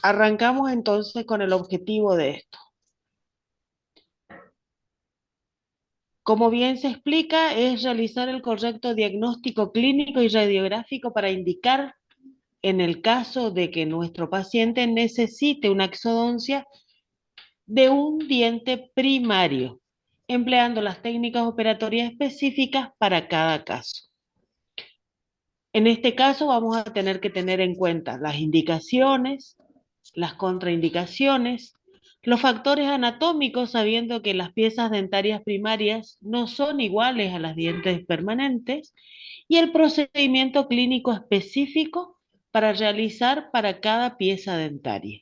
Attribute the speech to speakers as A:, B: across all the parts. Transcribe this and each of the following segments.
A: Arrancamos entonces con el objetivo de esto. Como bien se explica, es realizar el correcto diagnóstico clínico y radiográfico para indicar, en el caso de que nuestro paciente necesite una exodoncia de un diente primario, empleando las técnicas operatorias específicas para cada caso. En este caso vamos a tener que tener en cuenta las indicaciones, las contraindicaciones, los factores anatómicos, sabiendo que las piezas dentarias primarias no son iguales a las dientes permanentes, y el procedimiento clínico específico para realizar para cada pieza dentaria.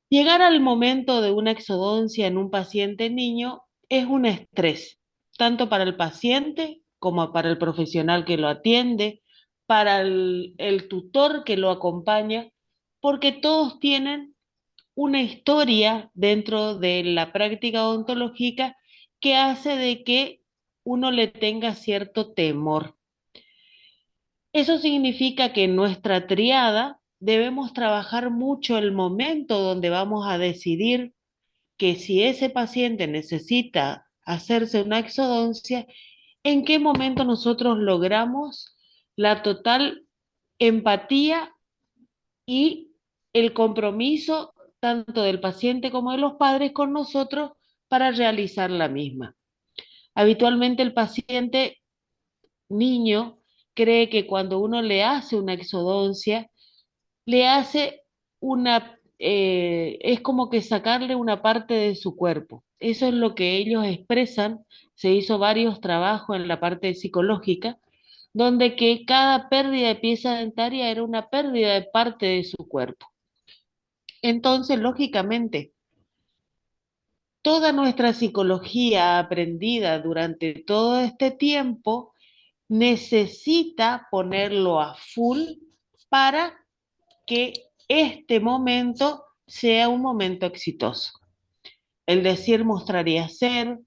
A: Llegar al momento de una exodoncia en un paciente niño es un estrés, tanto para el paciente como para el profesional que lo atiende, para el tutor que lo acompaña, porque todos tienen una historia dentro de la práctica odontológica que hace de que uno le tenga cierto temor. Eso significa que en nuestra triada debemos trabajar mucho el momento donde vamos a decidir que si ese paciente necesita hacerse una exodoncia, en qué momento nosotros logramos la total empatía y el compromiso tanto del paciente como de los padres con nosotros para realizar la misma. Habitualmente el paciente niño cree que cuando uno le hace una exodoncia, le hace es como que sacarle una parte de su cuerpo. Eso es lo que ellos expresan. Se hizo varios trabajos en la parte psicológica, donde que cada pérdida de pieza dentaria era una pérdida de parte de su cuerpo. Entonces, lógicamente, toda nuestra psicología aprendida durante todo este tiempo necesita ponerlo a full para que este momento sea un momento exitoso. El decir mostraría ser,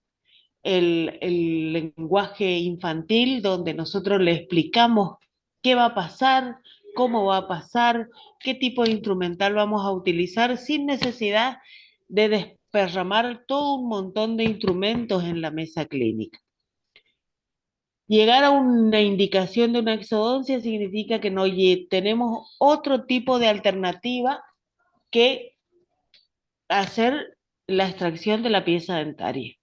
A: el lenguaje infantil donde nosotros le explicamos qué va a pasar, cómo va a pasar, qué tipo de instrumental vamos a utilizar sin necesidad de desparramar todo un montón de instrumentos en la mesa clínica. Llegar a una indicación de una exodoncia significa que no tenemos otro tipo de alternativa que hacer la extracción de la pieza dentaria.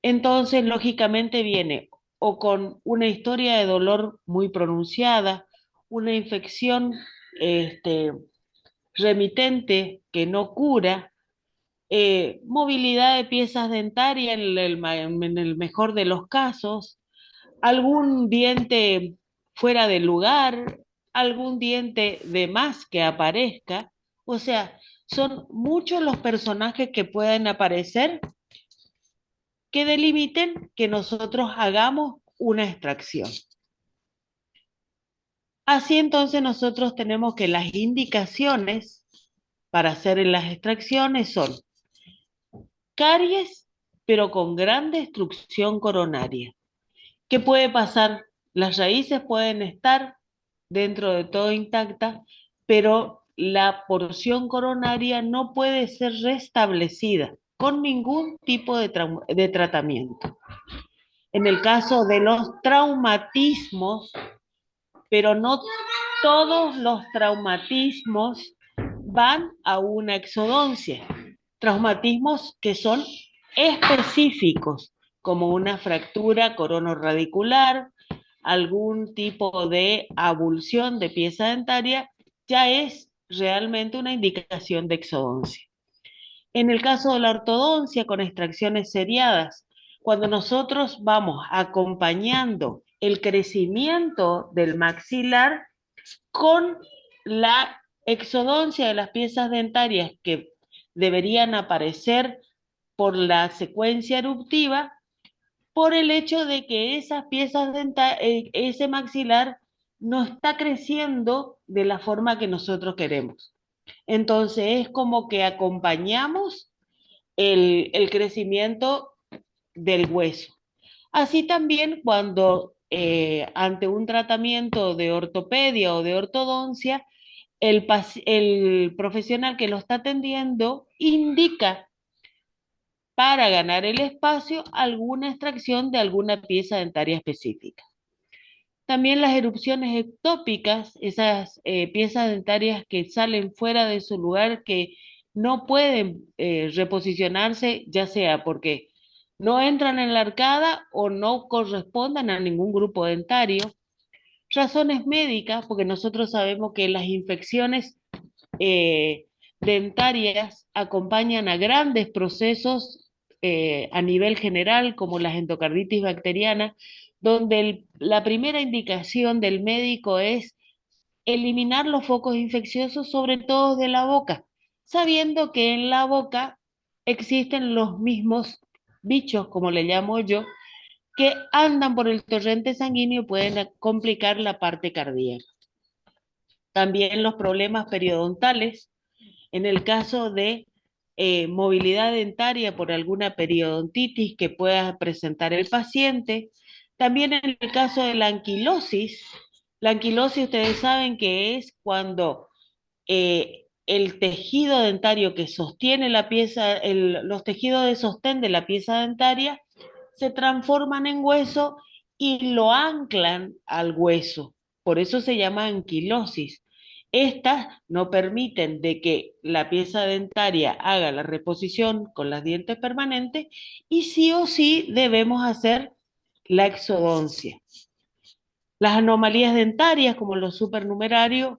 A: Entonces, lógicamente viene o con una historia de dolor muy pronunciada, una infección este, remitente que no cura, movilidad de piezas dentarias en el mejor de los casos, algún diente fuera de lugar, algún diente de más que aparezca. O sea, son muchos los personajes que pueden aparecer que delimiten que nosotros hagamos una extracción. Así entonces nosotros tenemos que las indicaciones para hacer las extracciones son caries, pero con gran destrucción coronaria. ¿Qué puede pasar? Las raíces pueden estar dentro de todo intactas, pero la porción coronaria no puede ser restablecida con ningún tipo de tratamiento. En el caso de los traumatismos, pero no todos los traumatismos van a una exodoncia. Traumatismos que son específicos, como una fractura coronorradicular, algún tipo de abulsión de pieza dentaria, ya es realmente una indicación de exodoncia. En el caso de la ortodoncia con extracciones seriadas, cuando nosotros vamos acompañando el crecimiento del maxilar con la exodoncia de las piezas dentarias que deberían aparecer por la secuencia eruptiva, por el hecho de que esas piezas dentarias, ese maxilar no está creciendo de la forma que nosotros queremos. Entonces es como que acompañamos el crecimiento del hueso. Así también cuando ante un tratamiento de ortopedia o de ortodoncia, el profesional que lo está atendiendo indica para ganar el espacio alguna extracción de alguna pieza dentaria específica. También las erupciones ectópicas, esas piezas dentarias que salen fuera de su lugar, que no pueden reposicionarse, ya sea porque no entran en la arcada o no correspondan a ningún grupo dentario. Razones médicas, porque nosotros sabemos que las infecciones eh, dentarias acompañan a grandes procesos a nivel general, como las endocarditis bacterianas, donde la primera indicación del médico es eliminar los focos infecciosos, sobre todo de la boca, sabiendo que en la boca existen los mismos bichos, como le llamo yo, que andan por el torrente sanguíneo y pueden complicar la parte cardíaca. También los problemas periodontales, en el caso de movilidad dentaria por alguna periodontitis que pueda presentar el paciente. También en el caso de la anquilosis ustedes saben que es cuando el tejido dentario que sostiene la pieza, los tejidos de sostén de la pieza dentaria se transforman en hueso y lo anclan al hueso. Por eso se llama anquilosis. Estas no permiten de que la pieza dentaria haga la reposición con los dientes permanentes y sí o sí debemos hacer la exodoncia. Las anomalías dentarias como los supernumerarios,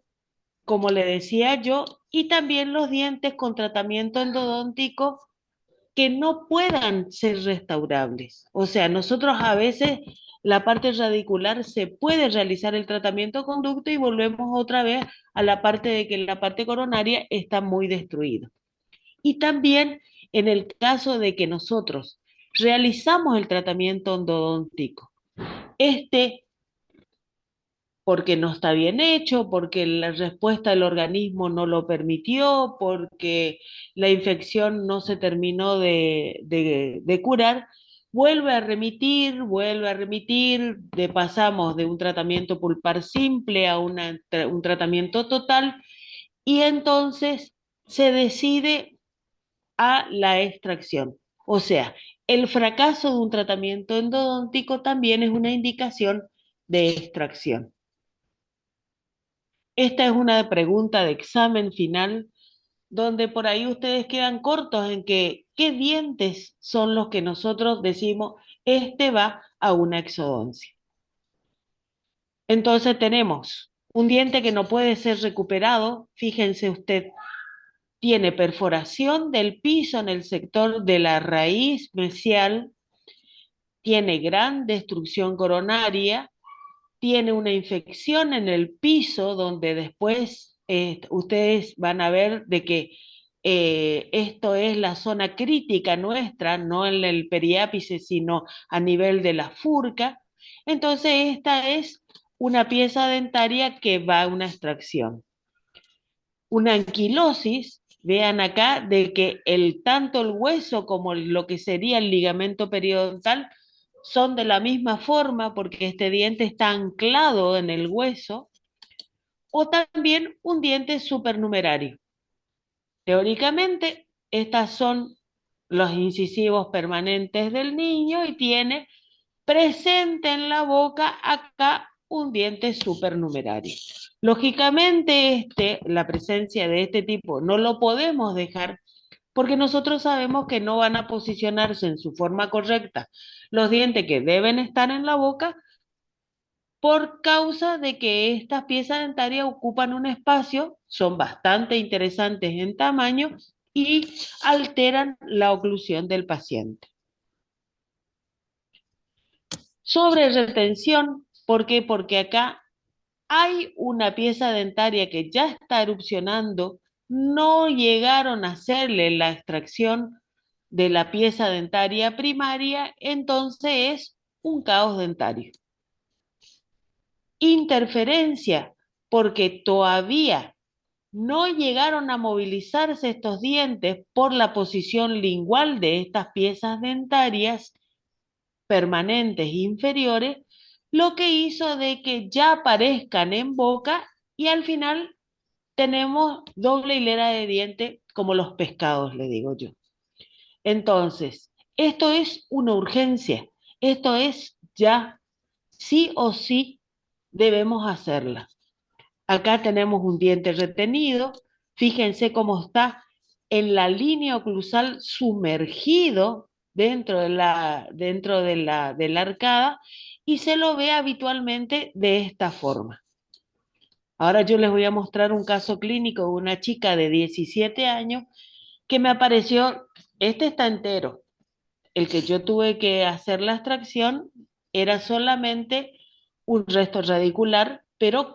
A: como le decía yo, y también los dientes con tratamiento endodóntico que no puedan ser restaurables. O sea, nosotros a veces la parte radicular se puede realizar el tratamiento conducto y volvemos otra vez a la parte de que la parte coronaria está muy destruida. Y también en el caso de que nosotros realizamos el tratamiento endodóntico, este porque no está bien hecho, porque la respuesta del organismo no lo permitió, porque la infección no se terminó de curar, vuelve a remitir, pasamos de un tratamiento pulpar simple a un tratamiento total, y entonces se decide a la extracción. O sea, el fracaso de un tratamiento endodóntico también es una indicación de extracción. Esta es una pregunta de examen final donde por ahí ustedes quedan cortos en que qué dientes son los que nosotros decimos, este va a una exodoncia. Entonces tenemos un diente que no puede ser recuperado, fíjense usted, tiene perforación del piso en el sector de la raíz mesial, tiene gran destrucción coronaria, tiene una infección en el piso donde después ustedes van a ver de que esto es la zona crítica nuestra, no en el periápice, sino a nivel de la furca. Entonces esta es una pieza dentaria que va a una extracción. Una anquilosis, vean acá, de que tanto el hueso como lo que sería el ligamento periodontal son de la misma forma porque este diente está anclado en el hueso, o también un diente supernumerario. Teóricamente, estas son los incisivos permanentes del niño y tiene presente en la boca acá un diente supernumerario. Lógicamente, la presencia de este tipo no lo podemos dejar porque nosotros sabemos que no van a posicionarse en su forma correcta los dientes que deben estar en la boca por causa de que estas piezas dentarias ocupan un espacio, son bastante interesantes en tamaño y alteran la oclusión del paciente. Sobre retención, ¿por qué? Porque acá hay una pieza dentaria que ya está erupcionando, no llegaron a hacerle la extracción de la pieza dentaria primaria, entonces es un caos dentario. Interferencia, porque todavía no llegaron a movilizarse estos dientes por la posición lingual de estas piezas dentarias permanentes inferiores, lo que hizo de que ya aparezcan en boca y al final tenemos doble hilera de diente como los pescados, le digo yo. Entonces, esto es una urgencia, esto es ya, sí o sí debemos hacerla. Acá tenemos un diente retenido, fíjense cómo está en la línea oclusal sumergido dentro de la arcada y se lo ve habitualmente de esta forma. Ahora yo les voy a mostrar un caso clínico de una chica de 17 años que me apareció, este está entero, el que yo tuve que hacer la extracción era solamente un resto radicular, pero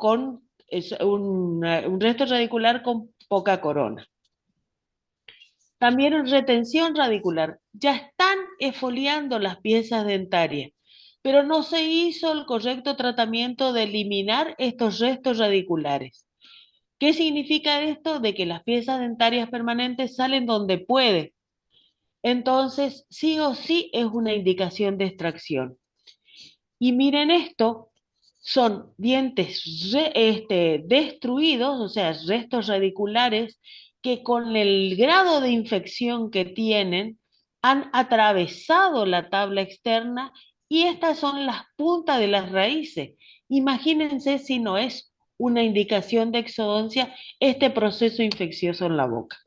A: un resto radicular con poca corona. También en retención radicular. Ya están exfoliando las piezas dentarias, pero no se hizo el correcto tratamiento de eliminar estos restos radiculares. ¿Qué significa esto? De que las piezas dentarias permanentes salen donde puede. Entonces, sí o sí es una indicación de extracción. Y miren esto, son dientes destruidos, o sea, restos radiculares, que con el grado de infección que tienen, han atravesado la tabla externa y estas son las puntas de las raíces. Imagínense si no es una indicación de exodoncia este proceso infeccioso en la boca.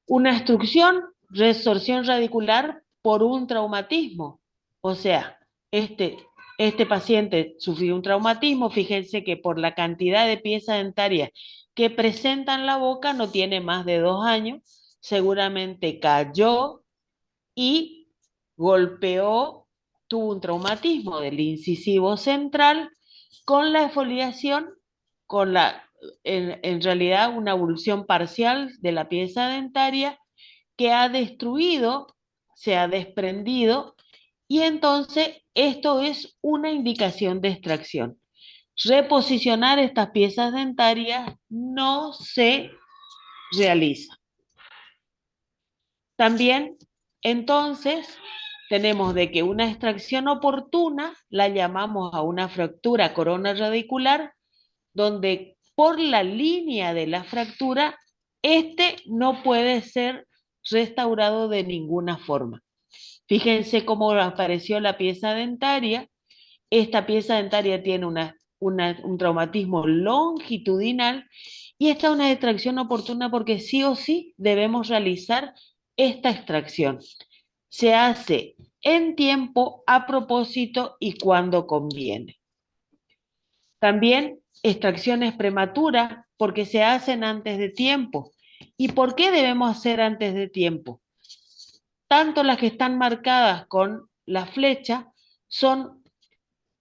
A: Una extrusión, resorción radicular por un traumatismo. O sea, este paciente sufrió un traumatismo, fíjense que por la cantidad de piezas dentarias que presenta en la boca no tiene más de 2 años, seguramente cayó y golpeó, tuvo un traumatismo del incisivo central con la exfoliación, en realidad una evolución parcial de la pieza dentaria que ha destruido, se ha desprendido, y entonces esto es una indicación de extracción. Reposicionar estas piezas dentarias no se realiza. También, entonces, tenemos de que una extracción oportuna la llamamos a una fractura corona radicular, donde por la línea de la fractura, este no puede ser restaurado de ninguna forma. Fíjense cómo apareció la pieza dentaria. Esta pieza dentaria tiene un traumatismo longitudinal y esta es una extracción oportuna porque sí o sí debemos realizar esta extracción. Se hace en tiempo, a propósito y cuando conviene. También extracciones prematuras porque se hacen antes de tiempo. ¿Y por qué debemos hacer antes de tiempo? Tanto las que están marcadas con la flecha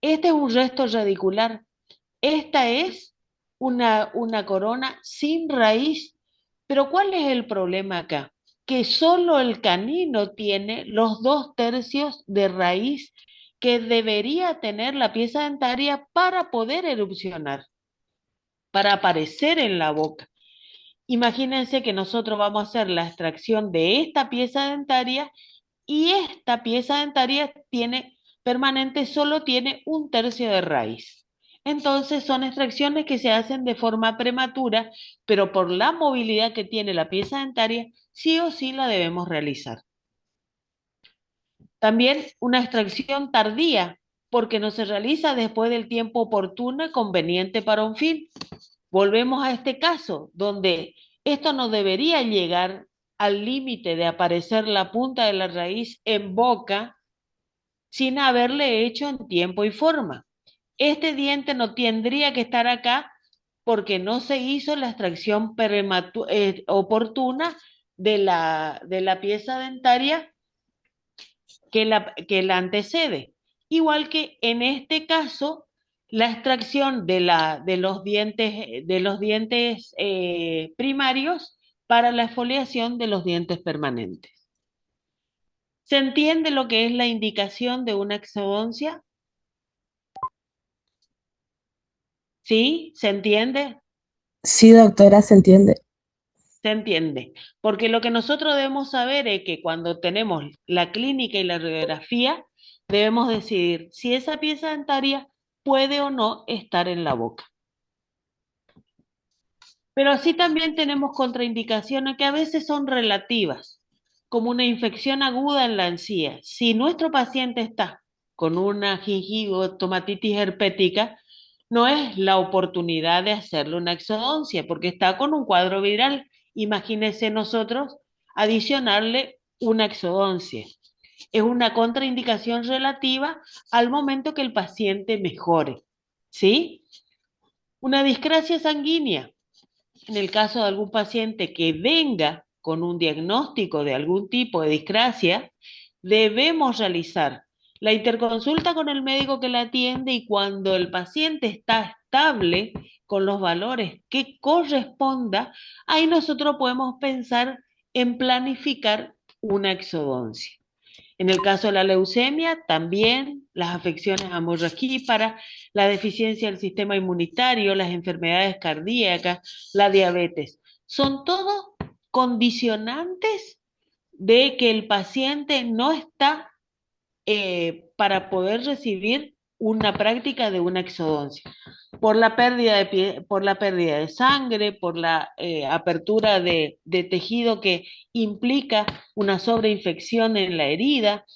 A: este es un resto radicular, esta es una corona sin raíz, pero ¿cuál es el problema acá? Que solo el canino tiene los 2/3 de raíz que debería tener la pieza dentaria para poder erupcionar, para aparecer en la boca. Imagínense que nosotros vamos a hacer la extracción de esta pieza dentaria y esta pieza dentaria permanente solo tiene 1/3 de raíz. Entonces son extracciones que se hacen de forma prematura, pero por la movilidad que tiene la pieza dentaria, sí o sí la debemos realizar. También una extracción tardía, porque no se realiza después del tiempo oportuno y conveniente para un fin. Volvemos a este caso, donde esto no debería llegar al límite de aparecer la punta de la raíz en boca sin haberle hecho en tiempo y forma. Este diente no tendría que estar acá porque no se hizo la extracción oportuna de la pieza dentaria que la antecede. Igual que en este caso, la extracción de los dientes primarios para la exfoliación de los dientes permanentes. ¿Se entiende lo que es la indicación de una exodoncia? ¿Sí? ¿Se entiende?
B: Sí, doctora, se entiende.
A: Se entiende. Porque lo que nosotros debemos saber es que cuando tenemos la clínica y la radiografía, debemos decidir si esa pieza dentaria puede o no estar en la boca. Pero así también tenemos contraindicaciones que a veces son relativas, como una infección aguda en la encía. Si nuestro paciente está con una gingivotomatitis herpética, no es la oportunidad de hacerle una exodoncia, porque está con un cuadro viral. Imagínense nosotros adicionarle una exodoncia. Es una contraindicación relativa al momento que el paciente mejore, ¿sí? Una discrasia sanguínea. En el caso de algún paciente que venga con un diagnóstico de algún tipo de discrasia, debemos realizar la interconsulta con el médico que la atiende y cuando el paciente está estable con los valores que corresponda, ahí nosotros podemos pensar en planificar una exodoncia. En el caso de la leucemia, también las afecciones hemorragíparas, la deficiencia del sistema inmunitario, las enfermedades cardíacas, la diabetes. Son todos condicionantes de que el paciente no está para poder recibir una práctica de una exodoncia. Por la pérdida por la pérdida de sangre, por la apertura de tejido que implica una sobreinfección en la herida.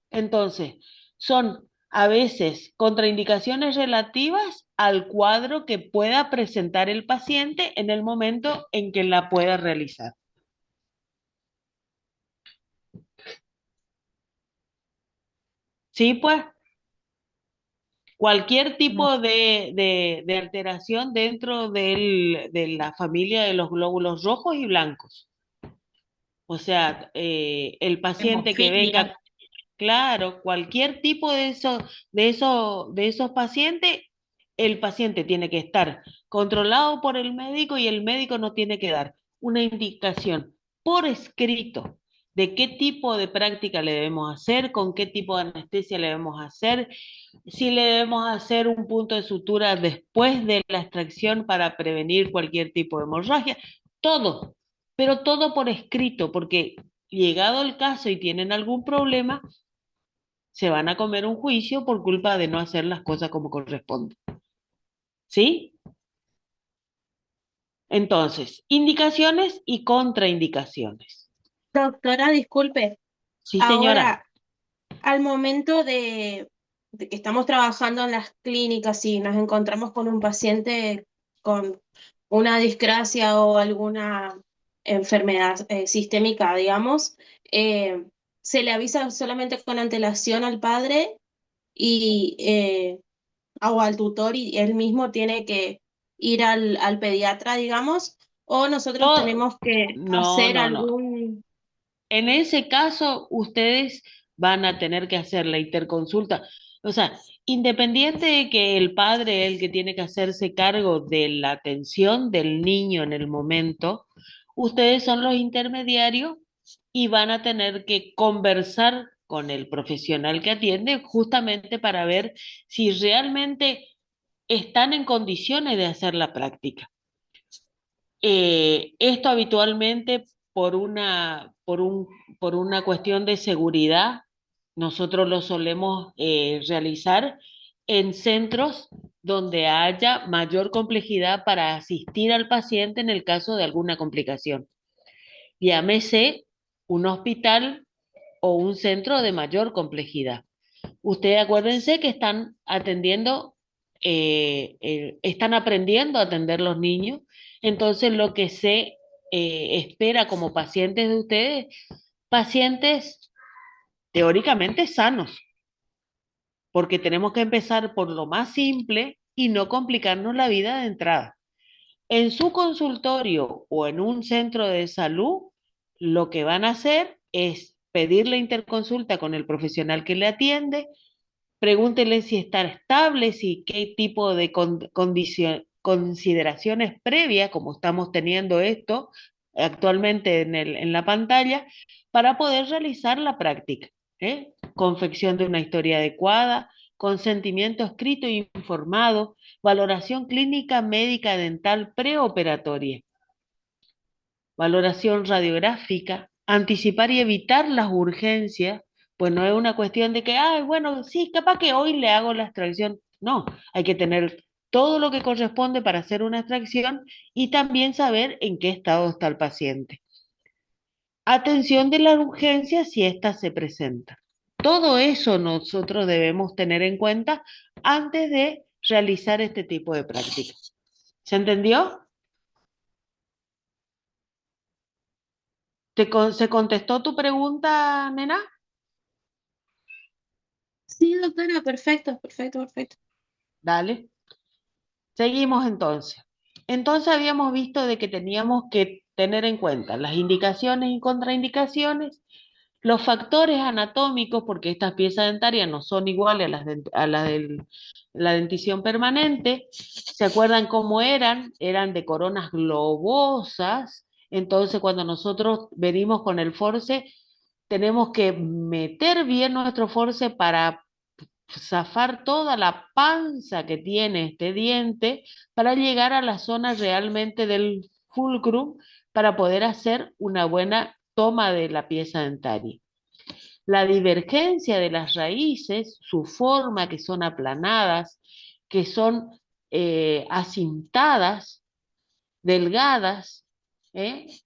A: Entonces, son a veces contraindicaciones relativas al cuadro que pueda presentar el paciente en el momento en que la pueda realizar. Sí, pues cualquier tipo de alteración dentro de la familia de los glóbulos rojos y blancos. O sea, el paciente que
C: Hemofilia.
A: venga, claro, cualquier tipo de esos pacientes, el paciente tiene que estar controlado por el médico y el médico no tiene que dar una indicación por escrito de qué tipo de práctica le debemos hacer, con qué tipo de anestesia le debemos hacer, si le debemos hacer un punto de sutura después de la extracción para prevenir cualquier tipo de hemorragia, todo, pero todo por escrito, porque llegado el caso y tienen algún problema, se van a comer un juicio por culpa de no hacer las cosas como corresponde. ¿Sí? Entonces, indicaciones y contraindicaciones.
C: Doctora, disculpe,
A: Sí, señora.
C: ahora al momento de que estamos trabajando en las clínicas y nos encontramos con un paciente con una discrasia o alguna enfermedad sistémica, digamos, eh, se le avisa solamente con antelación al padre y o al tutor y él mismo tiene que ir al pediatra, digamos, o nosotros
A: No,
C: tenemos que
A: no,
C: hacer
A: no, no.
C: algún...
A: En ese caso, ustedes van a tener que hacer la interconsulta. O sea, independiente de que el padre es el que tiene que hacerse cargo de la atención del niño en el momento, ustedes son los intermediarios y van a tener que conversar con el profesional que atiende justamente para ver si realmente están en condiciones de hacer la práctica. Esto habitualmente por una cuestión de seguridad, nosotros lo solemos realizar en centros donde haya mayor complejidad para asistir al paciente en el caso de alguna complicación. Llámese un hospital o un centro de mayor complejidad. Ustedes acuérdense que están atendiendo, están aprendiendo a atender los niños, entonces lo que se espera como pacientes de ustedes, pacientes teóricamente sanos, porque tenemos que empezar por lo más simple y no complicarnos la vida de entrada. En su consultorio o en un centro de salud, lo que van a hacer es pedir la interconsulta con el profesional que le atiende. Pregúntele si está estable, si qué tipo de consideraciones previas, como estamos teniendo esto actualmente en la pantalla, para poder realizar la práctica. Confección de una historia adecuada, consentimiento escrito e informado, valoración clínica médica dental preoperatoria, valoración radiográfica, anticipar y evitar las urgencias, pues no es una cuestión de que, ay, bueno, sí, capaz que hoy le hago la extracción. No, hay que tener todo lo que corresponde para hacer una extracción y también saber en qué estado está el paciente. Atención de la urgencia si ésta se presenta. Todo eso nosotros debemos tener en cuenta antes de realizar este tipo de prácticas. ¿Se entendió? ¿Se contestó tu pregunta, nena?
C: Sí, doctora, perfecto, perfecto, perfecto.
A: Dale. Seguimos entonces. Entonces habíamos visto de que teníamos que tener en cuenta las indicaciones y contraindicaciones, los factores anatómicos, porque estas piezas dentarias no son iguales a las de la dentición permanente. ¿Se acuerdan cómo eran? Eran de coronas globosas. Entonces, cuando nosotros venimos con el force, tenemos que meter bien nuestro force para zafar toda la panza que tiene este diente para llegar a la zona realmente del fulcrum para poder hacer una buena toma de la pieza dentaria. La divergencia de las raíces, su forma, que son aplanadas, que son acintadas, delgadas,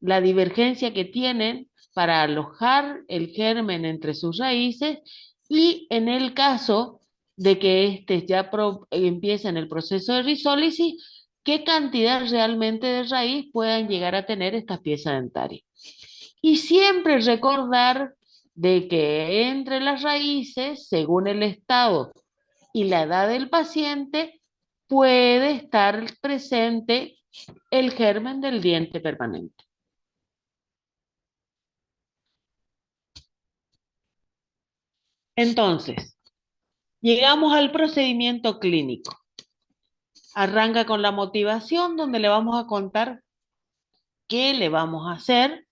A: la divergencia que tienen para alojar el germen entre sus raíces y en el caso de que éste ya empiece en el proceso de rizólisis, qué cantidad realmente de raíz puedan llegar a tener estas piezas dentarias. Y siempre recordar de que entre las raíces, según el estado y la edad del paciente, puede estar presente el germen del diente permanente. Entonces, llegamos al procedimiento clínico. Arranca con la motivación, donde le vamos a contar qué le vamos a hacer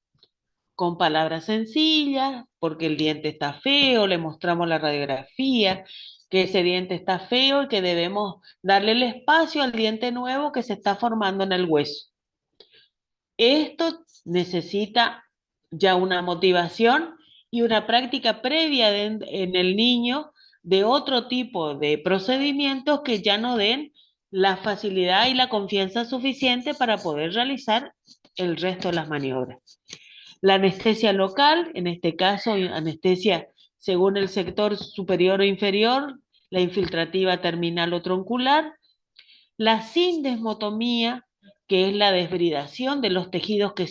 A: con palabras sencillas, porque el diente está feo, le mostramos la radiografía, que ese diente está feo y que debemos darle el espacio al diente nuevo que se está formando en el hueso. Esto necesita ya una motivación y una práctica previa en el niño de otro tipo de procedimientos que ya no den la facilidad y la confianza suficiente para poder realizar el resto de las maniobras. La anestesia local, en este caso anestesia según el sector superior o inferior, la infiltrativa terminal o troncular, la sindesmotomía, que es la desbridación de los tejidos que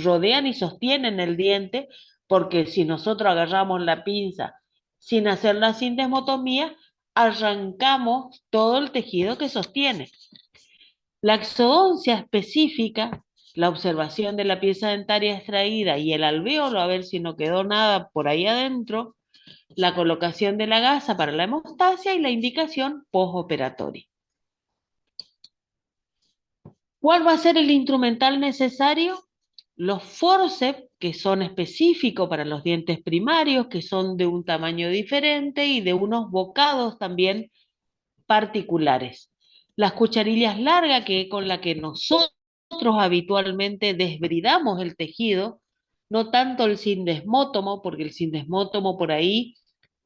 A: rodean y sostienen el diente, porque si nosotros agarramos la pinza sin hacer la sindesmotomía, arrancamos todo el tejido que sostiene. La exodoncia específica, la observación de la pieza dentaria extraída y el alvéolo, a ver si no quedó nada por ahí adentro, la colocación de la gasa para la hemostasia y la indicación postoperatoria. ¿Cuál va a ser el instrumental necesario? Los forceps, que son específicos para los dientes primarios, que son de un tamaño diferente y de unos bocados también particulares. Las cucharillas largas, que con la que nosotros habitualmente desbridamos el tejido, no tanto el sindesmótomo, porque el sindesmótomo por ahí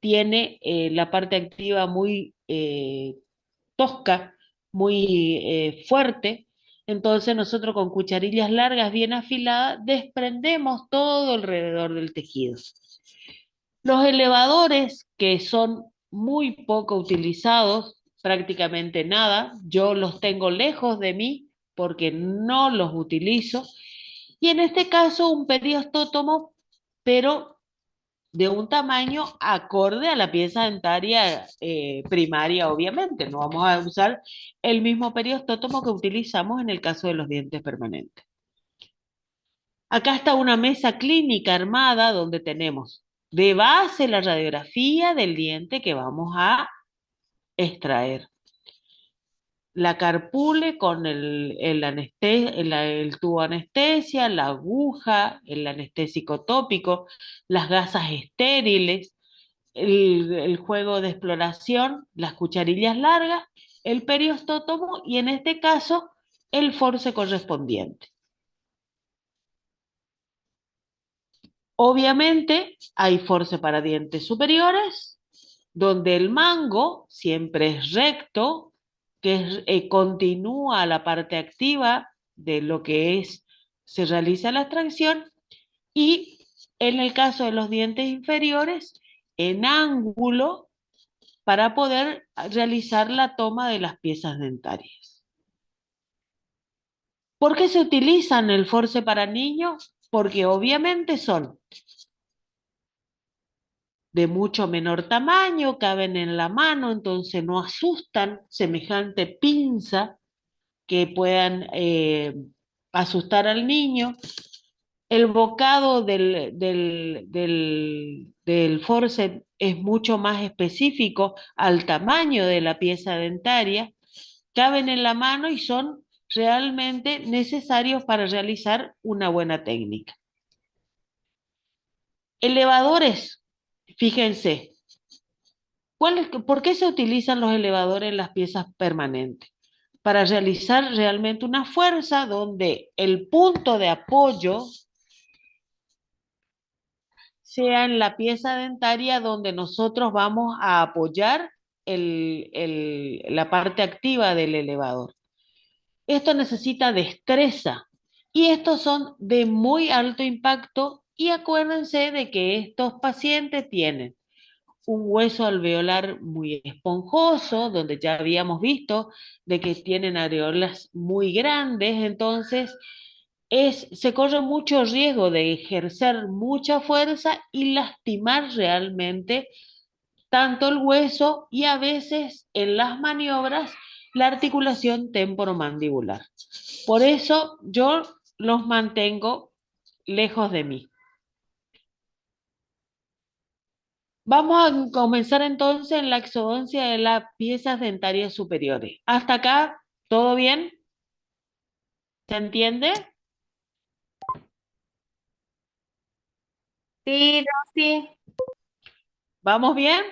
A: tiene la parte activa muy tosca, muy fuerte. Entonces nosotros con cucharillas largas bien afiladas desprendemos todo alrededor del tejido. Los elevadores, que son muy poco utilizados, prácticamente nada, yo los tengo lejos de mí porque no los utilizo. Y en este caso un periostótomo, pero de un tamaño acorde a la pieza dentaria primaria, obviamente. No vamos a usar el mismo periostótomo que utilizamos en el caso de los dientes permanentes. Acá está una mesa clínica armada donde tenemos de base la radiografía del diente que vamos a extraer. La carpule con el tubo anestesia, la aguja, el anestésico tópico, las gasas estériles, el juego de exploración, las cucharillas largas, el periostótomo y en este caso el force correspondiente. Obviamente hay force para dientes superiores, donde el mango siempre es recto, continúa la parte activa de lo que se realiza la extracción, y en el caso de los dientes inferiores, en ángulo para poder realizar la toma de las piezas dentarias. ¿Por qué se utilizan el force para niños? Porque obviamente son de mucho menor tamaño, caben en la mano, entonces no asustan semejante pinza que puedan asustar al niño. El bocado del forceps es mucho más específico al tamaño de la pieza dentaria, caben en la mano y son realmente necesarios para realizar una buena técnica. Elevadores, fíjense, ¿por qué se utilizan los elevadores en las piezas permanentes? Para realizar realmente una fuerza donde el punto de apoyo sea en la pieza dentaria donde nosotros vamos a apoyar la parte activa del elevador. Esto necesita destreza y estos son de muy alto impacto, y acuérdense de que estos pacientes tienen un hueso alveolar muy esponjoso, donde ya habíamos visto de que tienen areolas muy grandes, entonces se corre mucho riesgo de ejercer mucha fuerza y lastimar realmente tanto el hueso y a veces en las maniobras la articulación temporomandibular. Por eso yo los mantengo lejos de mí. Vamos a comenzar entonces en la exodoncia de las piezas dentarias superiores. ¿Hasta acá todo bien? ¿Se entiende?
C: Sí, Rosy.
A: ¿Vamos bien?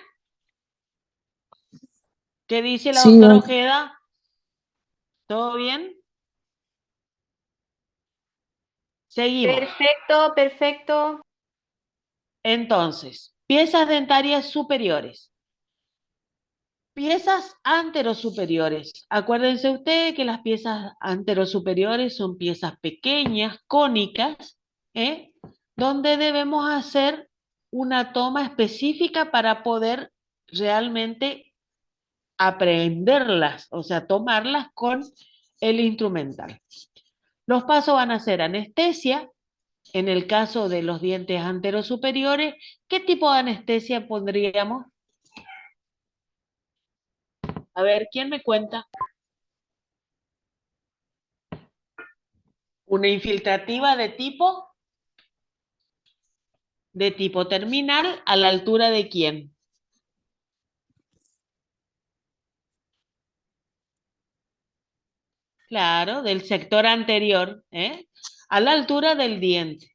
A: ¿Qué dice la
B: Sí,
A: doctora
B: doc.
A: Ojeda? ¿Todo bien? Seguimos.
C: Perfecto, perfecto.
A: Entonces, piezas dentarias superiores. Piezas anterosuperiores. Acuérdense ustedes que las piezas anterosuperiores son piezas pequeñas, cónicas, ¿eh? Donde debemos hacer una toma específica para poder realmente aprenderlas, o sea, tomarlas con el instrumental. Los pasos van a ser anestesia. En el caso de los dientes anterosuperiores, ¿qué tipo de anestesia pondríamos? A ver, ¿quién me cuenta? Una infiltrativa de tipo terminal, ¿a la altura de quién? Claro, del sector anterior, ¿eh? A la altura del diente.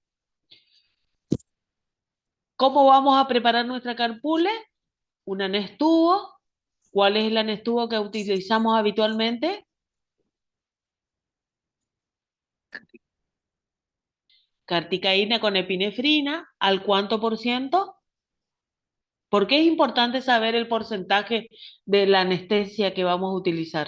A: ¿Cómo vamos a preparar nuestra carpule? Un anestubo. ¿Cuál es el anestubo que utilizamos habitualmente? Carticaína con epinefrina. ¿Al cuánto por ciento? ¿Por qué es importante saber el porcentaje de la anestesia que vamos a utilizar?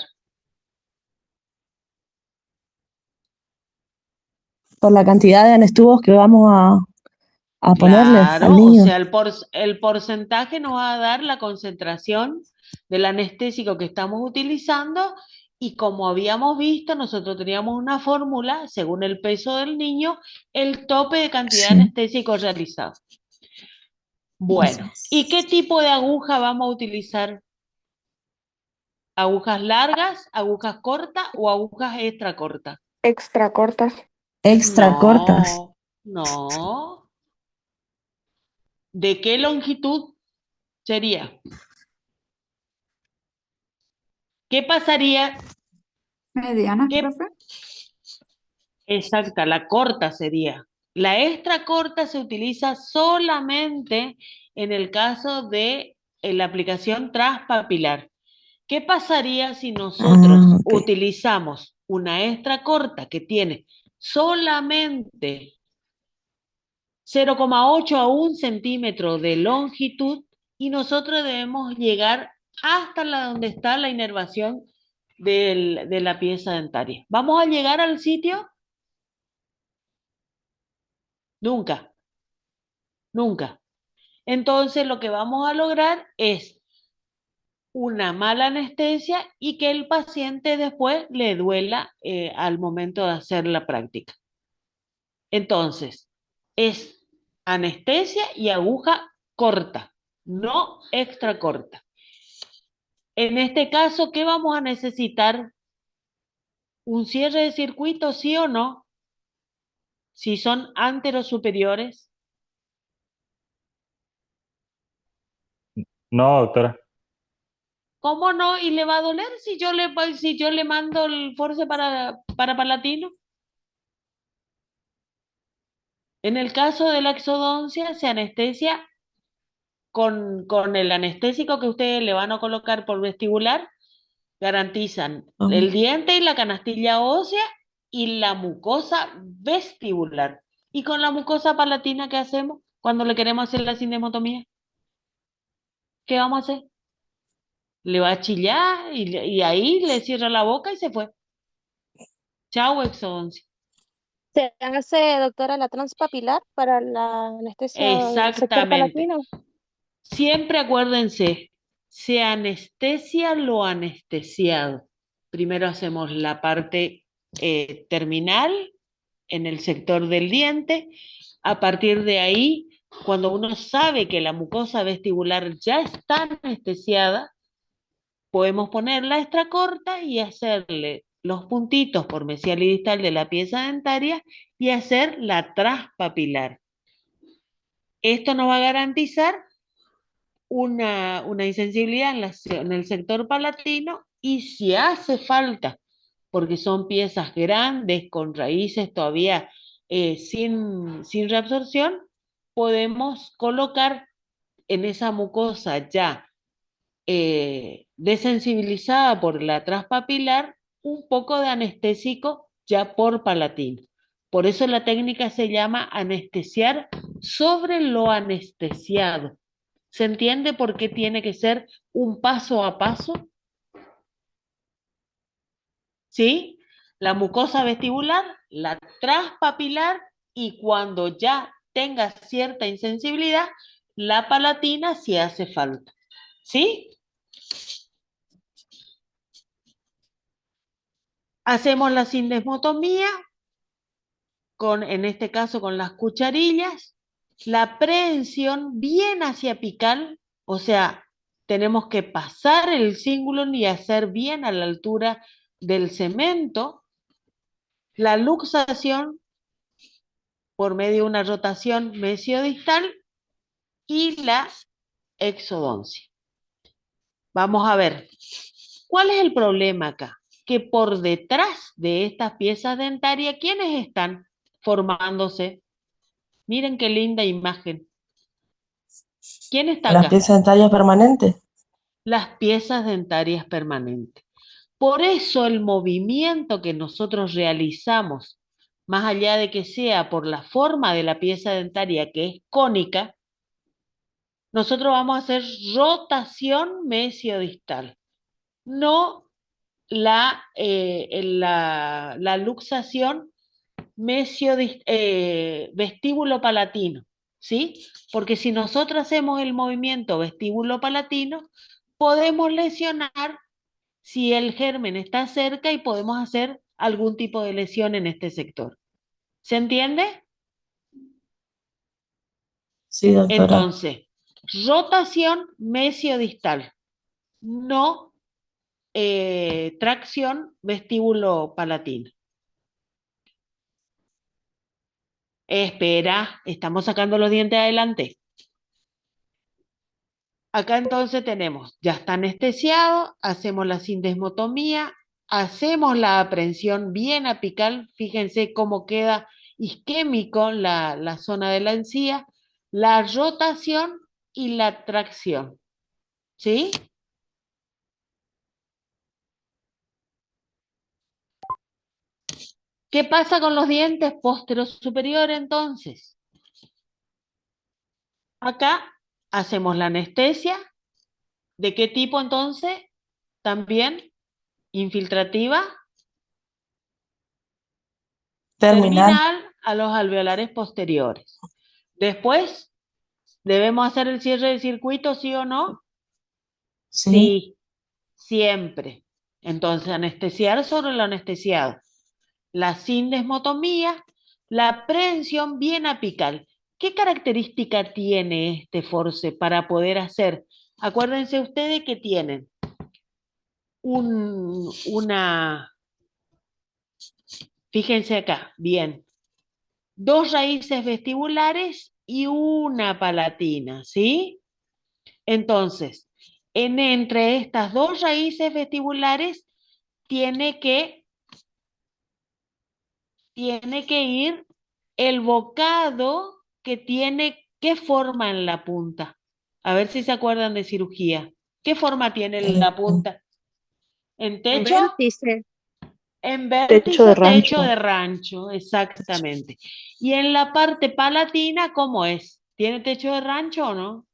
B: Por la cantidad de anestubos que vamos a ponerle al
A: Claro, o
B: niño.
A: sea, el porcentaje nos va a dar la concentración del anestésico que estamos utilizando, y como habíamos visto, nosotros teníamos una fórmula, según el peso del niño, el tope de cantidad de
B: Sí,
A: anestésico realizado. Bueno, ¿y qué tipo de aguja vamos a utilizar? ¿Agujas largas, agujas cortas o agujas extra cortas?
C: Extra cortas.
B: extra cortas.
A: No, no. ¿De qué longitud sería? ¿Qué pasaría?
D: Medianas,
A: ¿Qué?
D: profe.
A: Exacta, la corta sería. La extra corta se utiliza solamente en el caso de la aplicación transpapilar. ¿Qué pasaría si nosotros
B: Ah, ok.
A: utilizamos una extra corta que tiene solamente 0,8 a 1 centímetro de longitud, y nosotros debemos llegar hasta donde está la inervación de la pieza dentaria. ¿Vamos a llegar al sitio? Nunca, nunca. Entonces lo que vamos a lograr es una mala anestesia y que el paciente después le duela al momento de hacer la práctica. Entonces, es anestesia y aguja corta, no extra corta. En este caso, ¿qué vamos a necesitar? ¿Un cierre de circuito, sí o no? Si son anterosuperiores.
E: No, doctora.
A: ¿Cómo no? ¿Y le va a doler si yo le mando el force para palatino? En el caso de la exodoncia, se anestesia con el anestésico que ustedes le van a colocar por vestibular, garantizan
B: Ah,
A: el diente y la canastilla ósea y la mucosa vestibular. ¿Y con la mucosa palatina qué hacemos cuando le queremos hacer la sindesmotomía? ¿Qué vamos a hacer? Le va a chillar y ahí le cierra la boca y se fue. Chau, exodoncia.
F: ¿Se hace, doctora, la transpapilar para la anestesia del sector
A: Exactamente.
F: palatino?
A: Siempre acuérdense, se anestesia lo anestesiado. Primero hacemos la parte terminal en el sector del diente. A partir de ahí, cuando uno sabe que la mucosa vestibular ya está anestesiada, podemos ponerla extra corta y hacerle los puntitos por mesial y distal de la pieza dentaria y hacer la transpapilar. Esto nos va a garantizar una insensibilidad en el sector palatino y si hace falta, porque son piezas grandes con raíces todavía sin reabsorción, podemos colocar en esa mucosa ya desensibilizada por la transpapilar un poco de anestésico ya por palatino. Por eso la técnica se llama anestesiar sobre lo anestesiado. ¿Se entiende por qué tiene que ser un paso a paso? ¿Sí? La mucosa vestibular, la transpapilar y cuando ya tenga cierta insensibilidad, la palatina si hace falta. ¿Sí? Hacemos la sindesmotomía, en este caso con las cucharillas, la prehensión bien hacia apical, o sea, tenemos que pasar el cingulum y hacer bien a la altura del cemento, la luxación por medio de una rotación mesiodistal y la exodoncia. Vamos a ver, ¿cuál es el problema acá? Que por detrás de estas piezas dentarias, ¿quiénes están formándose? Miren qué linda imagen. ¿Quién está
B: las
A: acá?
B: piezas dentarias permanentes.
A: Las piezas dentarias permanentes. Por eso el movimiento que nosotros realizamos, más allá de que sea por la forma de la pieza dentaria que es cónica, nosotros vamos a hacer rotación mesiodistal, no la luxación vestíbulo palatino, ¿sí? Porque si nosotros hacemos el movimiento vestíbulo palatino, podemos lesionar si el germen está cerca y podemos hacer algún tipo de lesión en este sector. ¿Se entiende?
B: Sí, doctora.
A: Entonces, rotación mesiodistal, no tracción vestíbulo palatino. Espera, estamos sacando los dientes adelante. Acá entonces tenemos, ya está anestesiado, hacemos la sindesmotomía, hacemos la aprehensión bien apical, fíjense cómo queda isquémico la zona de la encía, la rotación y la tracción, ¿sí? ¿Qué pasa con los dientes pósteros superiores entonces? Acá hacemos la anestesia. ¿De qué tipo entonces? También infiltrativa,
B: Terminal.
A: a los alveolares posteriores. Después, ¿debemos hacer el cierre del circuito, sí o no?
B: Sí.
A: Sí, siempre. Entonces, anestesiar sobre el anestesiado. La sindesmotomía, la prehensión bien apical. ¿Qué característica tiene este force para poder hacer? Acuérdense ustedes que tienen fíjense acá, bien, 2 raíces vestibulares y una palatina, ¿sí? Entonces, entre estas 2 raíces vestibulares tiene que ir el bocado que tiene, ¿qué forma en la punta? A ver si se acuerdan de cirugía. ¿Qué forma tiene la punta? ¿En techo?
F: Vértice.
A: En
B: Techo de
A: vértice, techo
B: rancho.
A: de rancho, exactamente. Y en la parte palatina, ¿cómo es? ¿Tiene techo de rancho o no?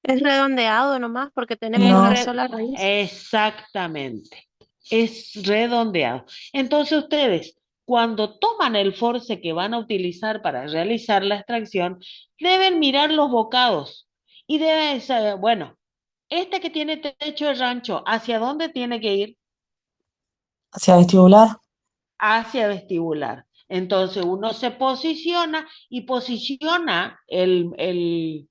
F: Es redondeado nomás porque tenemos
B: No.
F: una sola raíz.
A: Exactamente. Es redondeado. Entonces ustedes, cuando toman el force que van a utilizar para realizar la extracción, deben mirar los bocados y deben saber, bueno, este que tiene techo de rancho, ¿hacia dónde tiene que ir?
B: Hacia vestibular.
A: Hacia vestibular. Entonces uno se posiciona y posiciona el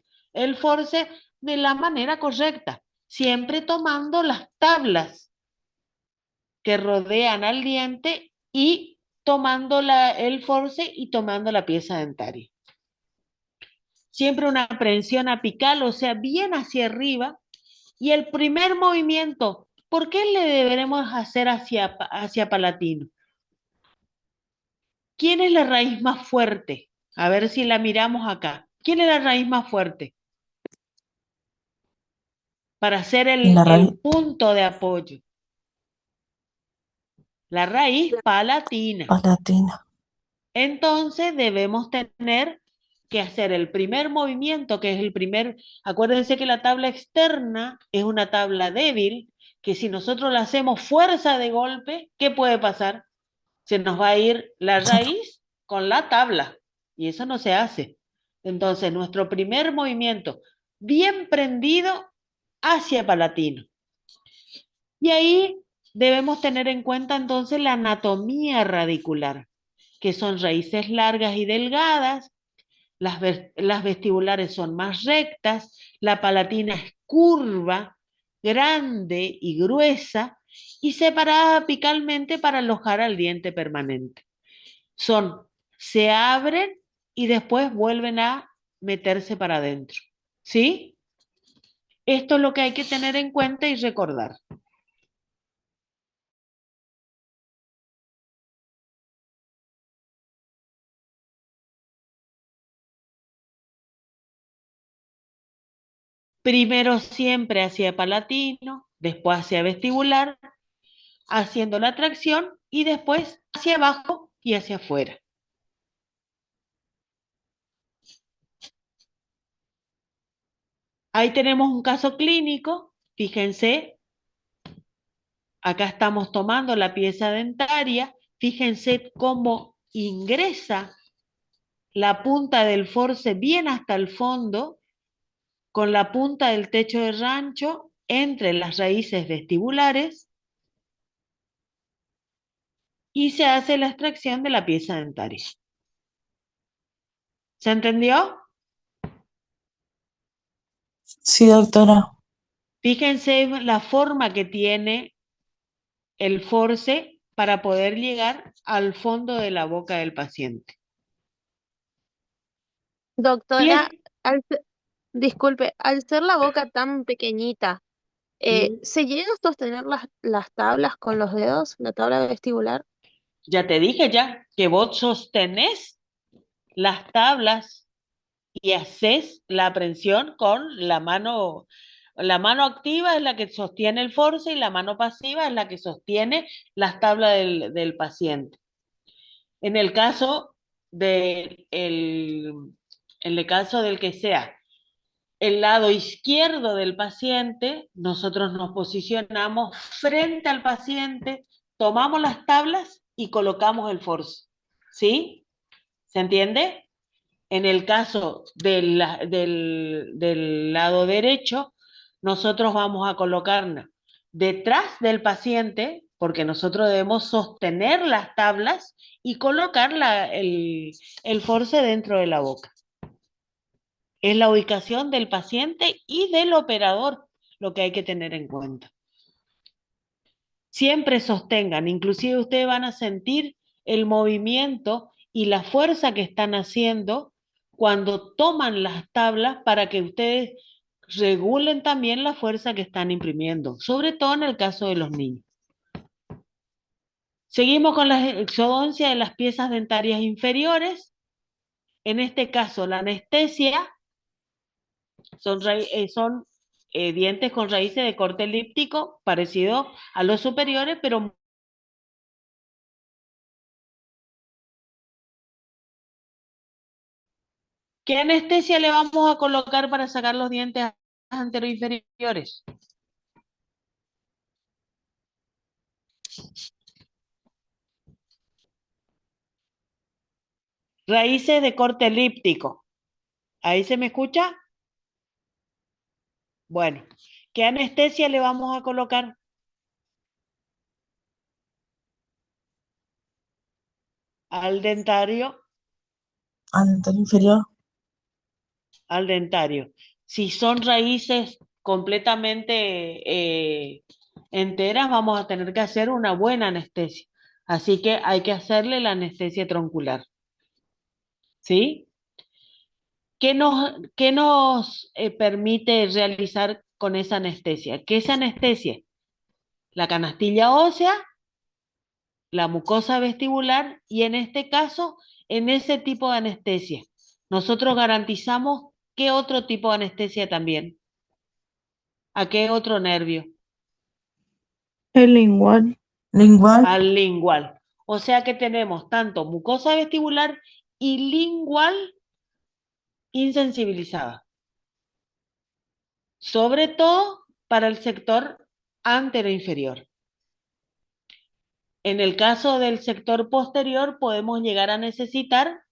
A: force de la manera correcta, siempre tomando las tablas que rodean al diente y tomando el force y tomando la pieza dentaria. Siempre una prensión apical, o sea, bien hacia arriba. Y el primer movimiento, ¿por qué le deberemos hacer hacia palatino? ¿Quién es la raíz más fuerte? A ver si la miramos acá. ¿Quién es la raíz más fuerte? Para hacer
B: La raíz
A: el punto de apoyo. La raíz palatina.
B: palatina.
A: Entonces debemos tener que hacer el primer movimiento, que es el primer, acuérdense que la tabla externa es una tabla débil, que si nosotros le hacemos fuerza de golpe, ¿qué puede pasar? Se nos va a ir la raíz con la tabla, y eso no se hace. Entonces, nuestro primer movimiento, bien prendido hacia palatino. Y ahí debemos tener en cuenta entonces la anatomía radicular, que son raíces largas y delgadas, las vestibulares son más rectas, la palatina es curva, grande y gruesa, y separada apicalmente para alojar al diente permanente. Se abren y después vuelven a meterse para adentro. ¿Sí? Esto es lo que hay que tener en cuenta y recordar. Primero siempre hacia palatino, después hacia vestibular, haciendo la tracción y después hacia abajo y hacia afuera. Ahí tenemos un caso clínico, fíjense, acá estamos tomando la pieza dentaria, fíjense cómo ingresa la punta del force bien hasta el fondo, con la punta del techo de rancho entre las raíces vestibulares y se hace la extracción de la pieza dentaria. ¿Se entendió?
B: Sí, doctora.
A: Fíjense la forma que tiene el force para poder llegar al fondo de la boca del paciente.
F: Doctora, disculpe, al ser la boca tan pequeñita, ¿se llega a sostener las tablas con los dedos, la tabla vestibular?
A: Ya te dije ya que vos sostenés las tablas y haces la prensión con la mano. La mano activa es la que sostiene el force y la mano pasiva es la que sostiene las tablas del paciente. En el caso en el caso del que sea el lado izquierdo del paciente, nosotros nos posicionamos frente al paciente, tomamos las tablas y colocamos el force. ¿Sí? ¿Se entiende? En el caso del lado derecho, nosotros vamos a colocarnos detrás del paciente, porque nosotros debemos sostener las tablas y colocar el force dentro de la boca. Es la ubicación del paciente y del operador lo que hay que tener en cuenta. Siempre sostengan, inclusive ustedes van a sentir el movimiento y la fuerza que están haciendo cuando toman las tablas para que ustedes regulen también la fuerza que están imprimiendo, sobre todo en el caso de los niños. Seguimos con la exodoncia de las piezas dentarias inferiores. En este caso, la anestesia son dientes con raíces de corte elíptico, parecido a los superiores, pero ¿qué anestesia le vamos a colocar para sacar los dientes anteroinferiores? Raíces de corte elíptico. ¿Ahí se me escucha? Bueno, ¿qué anestesia le vamos a colocar? Al dentario.
B: Al dentario inferior.
A: Al dentario. Si son raíces completamente enteras, vamos a tener que hacer una buena anestesia. Así que hay que hacerle la anestesia troncular. ¿Sí? ¿Qué nos permite realizar con esa anestesia? ¿Qué es anestesia? La canastilla ósea, la mucosa vestibular y en este caso, en ese tipo de anestesia. Nosotros garantizamos ¿qué otro tipo de anestesia también? ¿A qué otro nervio?
B: El lingual. Lingual.
A: Al lingual. O sea que tenemos tanto mucosa vestibular y lingual insensibilizada. Sobre todo para el sector anteroinferior. En el caso del sector posterior podemos llegar a necesitar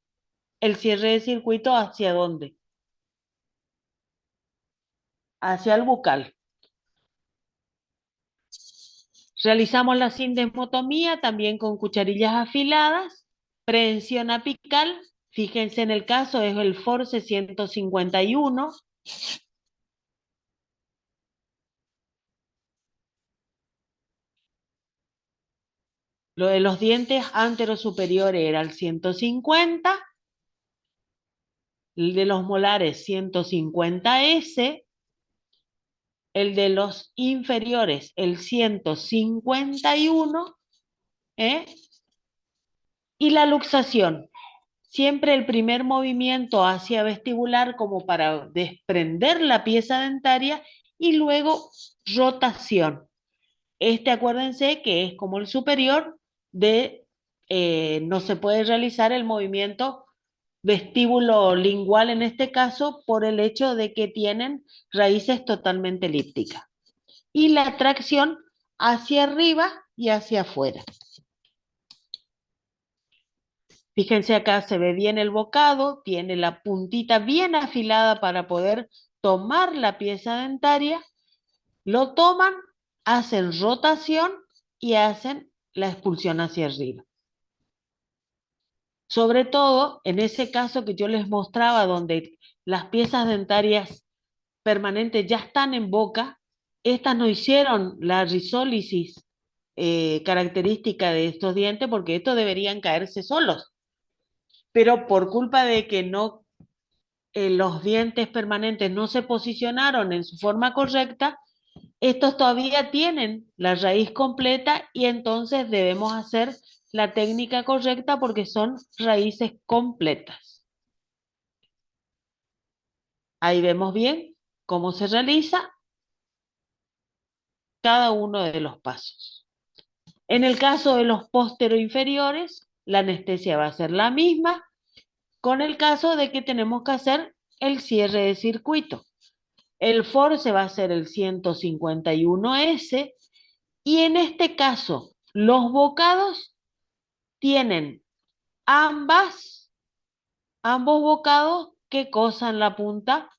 A: el cierre de circuito ¿hacia dónde? Hacia el bucal. Realizamos la sindesmotomía también con cucharillas afiladas, prehensión apical, fíjense en el caso, es el force 151. Lo de los dientes anterosuperiores era el 150, el de los molares 150S, el de los inferiores el 151, y la luxación. Siempre el primer movimiento hacia vestibular como para desprender la pieza dentaria y luego rotación. Acuérdense que es como el superior no se puede realizar el movimiento vestíbulo lingual en este caso por el hecho de que tienen raíces totalmente elípticas. Y la tracción hacia arriba y hacia afuera. Fíjense acá, se ve bien el bocado, tiene la puntita bien afilada para poder tomar la pieza dentaria, lo toman, hacen rotación y hacen la expulsión hacia arriba. Sobre todo en ese caso que yo les mostraba donde las piezas dentarias permanentes ya están en boca, estas no hicieron la risólisis característica de estos dientes porque estos deberían caerse solos. Pero por culpa de que los dientes permanentes no se posicionaron en su forma correcta, estos todavía tienen la raíz completa y entonces debemos hacer la técnica correcta porque son raíces completas. Ahí vemos bien cómo se realiza cada uno de los pasos. En el caso de los posteroinferiores, la anestesia va a ser la misma, con el caso de que tenemos que hacer el cierre de circuito. El force va a ser el 151S y en este caso los bocados tienen ambos bocados que cosan la punta.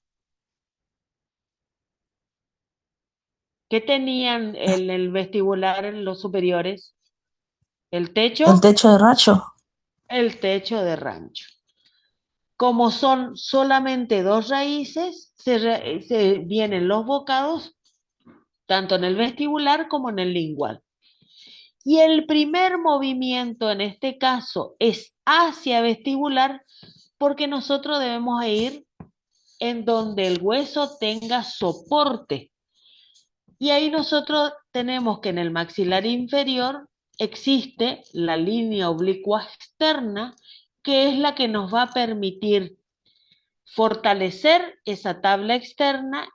A: ¿Qué tenían en el vestibular en los superiores? El
B: El
A: techo,
B: techo de racho.
A: el techo de rancho. Como son solamente dos raíces, se vienen los bocados tanto en el vestibular como en el lingual. Y el primer movimiento en este caso es hacia vestibular porque nosotros debemos ir en donde el hueso tenga soporte. Y ahí nosotros tenemos que en el maxilar inferior existe la línea oblicua externa, que es la que nos va a permitir fortalecer esa tabla externa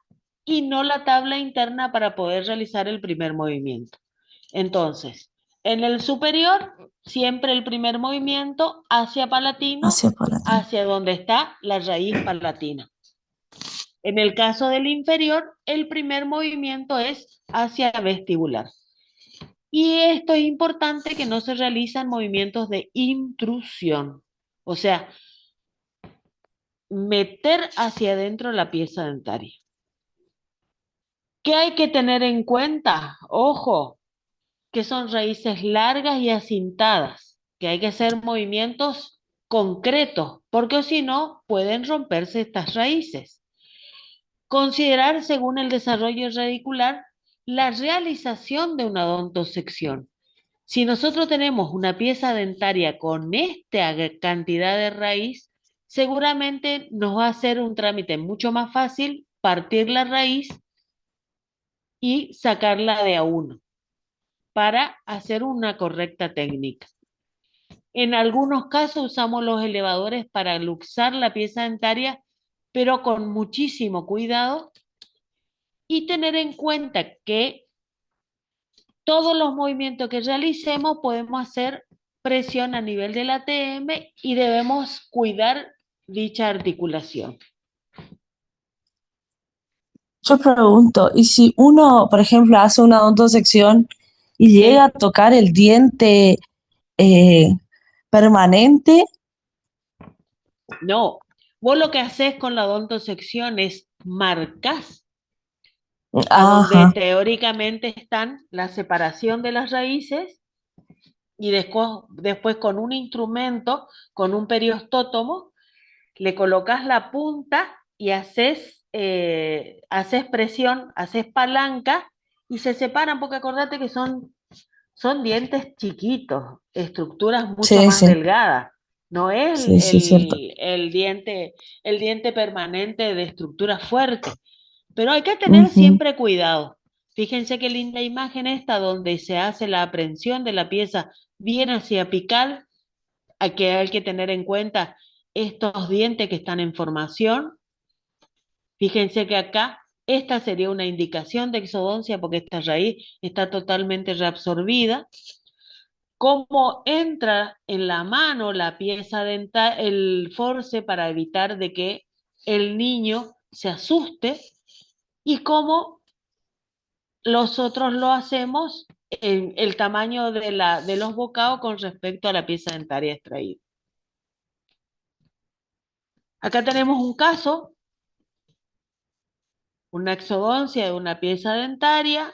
A: y no la tabla interna para poder realizar el primer movimiento. Entonces, en el superior, siempre el primer movimiento hacia palatino, hacia donde está la raíz palatina. En el caso del inferior, el primer movimiento es hacia vestibular. Y esto es importante que no se realizan movimientos de intrusión. O sea, meter hacia adentro la pieza dentaria. ¿Qué hay que tener en cuenta? Ojo, que son raíces largas y acintadas, que hay que hacer movimientos concretos, porque si no, pueden romperse estas raíces. Considerar, según el desarrollo radicular, la realización de una odontosección. Si nosotros tenemos una pieza dentaria con esta cantidad de raíz, seguramente nos va a hacer un trámite mucho más fácil partir la raíz y sacarla de a uno para hacer una correcta técnica. En algunos casos usamos los elevadores para luxar la pieza dentaria, pero con muchísimo cuidado y tener en cuenta que todos los movimientos que realicemos podemos hacer presión a nivel del ATM y debemos cuidar dicha articulación.
B: Yo pregunto, ¿y si uno, por ejemplo, hace una odontosección y llega a tocar el diente permanente?
A: No, vos lo que haces con la odontosección es marcas a donde teóricamente están la separación de las raíces y después con un instrumento, con un periostótomo, le colocas la punta y haces presión, haces palanca y se separan, porque acordate que son dientes chiquitos, estructuras mucho más delgadas. No es el diente permanente de estructura fuerte. Pero hay que tener siempre cuidado. Fíjense qué linda imagen esta donde se hace la aprehensión de la pieza bien hacia apical. Hay que tener en cuenta estos dientes que están en formación. Fíjense que acá esta sería una indicación de exodoncia porque esta raíz está totalmente reabsorbida. Cómo entra en la mano la pieza dental, el force para evitar de que el niño se asuste y cómo nosotros lo hacemos en el tamaño de los bocados con respecto a la pieza dentaria extraída. Acá tenemos un caso, una exodoncia de una pieza dentaria.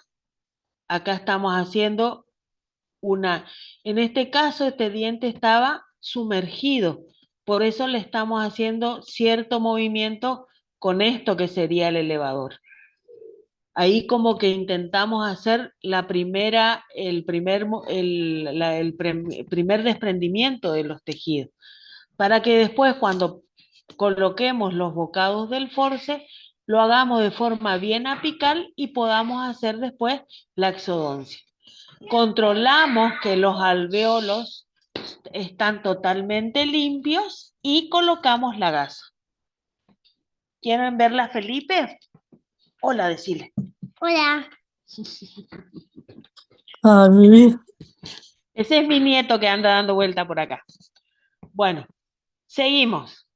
A: Acá estamos haciendo en este caso este diente estaba sumergido, por eso le estamos haciendo cierto movimiento con esto que sería el elevador. Ahí como que intentamos hacer el primer desprendimiento de los tejidos, para que después cuando coloquemos los bocados del force, lo hagamos de forma bien apical y podamos hacer después la exodoncia. Controlamos que los alvéolos están totalmente limpios y colocamos la gasa. ¿Quieren verla, Felipe? Hola, decile.
F: Hola.
A: Ese es mi nieto que anda dando vuelta por acá. Bueno, seguimos.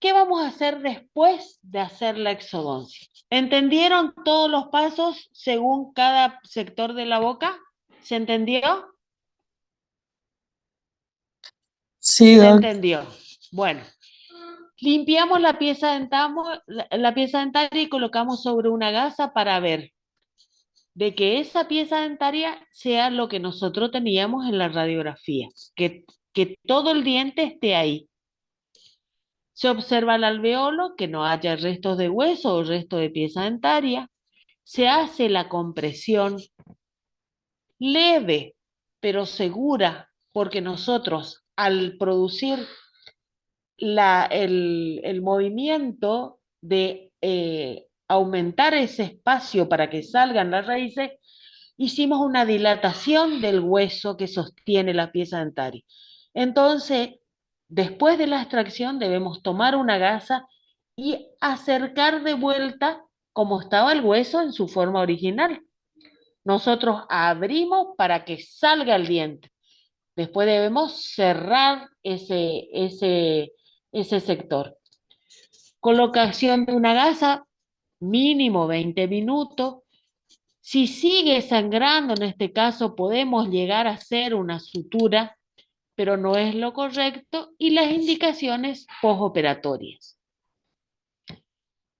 A: ¿Qué vamos a hacer después de hacer la exodoncia? ¿Entendieron todos los pasos según cada sector de la boca? ¿Se entendió?
B: Sí,
A: Se
B: doc.
A: entendió. Bueno, limpiamos la pieza la pieza dentaria y colocamos sobre una gasa para ver de que esa pieza dentaria sea lo que nosotros teníamos en la radiografía, que todo el diente esté ahí. Se observa el alveolo, que no haya restos de hueso o restos de pieza dentaria. Se hace la compresión leve, pero segura, porque nosotros al producir el movimiento de aumentar ese espacio para que salgan las raíces, hicimos una dilatación del hueso que sostiene la pieza dentaria. Entonces, después de la extracción debemos tomar una gasa y acercar de vuelta como estaba el hueso en su forma original. Nosotros abrimos para que salga el diente. Después debemos cerrar ese sector. Colocación de una gasa, mínimo 20 minutos. Si sigue sangrando, en este caso podemos llegar a hacer una sutura, pero no es lo correcto, y las indicaciones postoperatorias.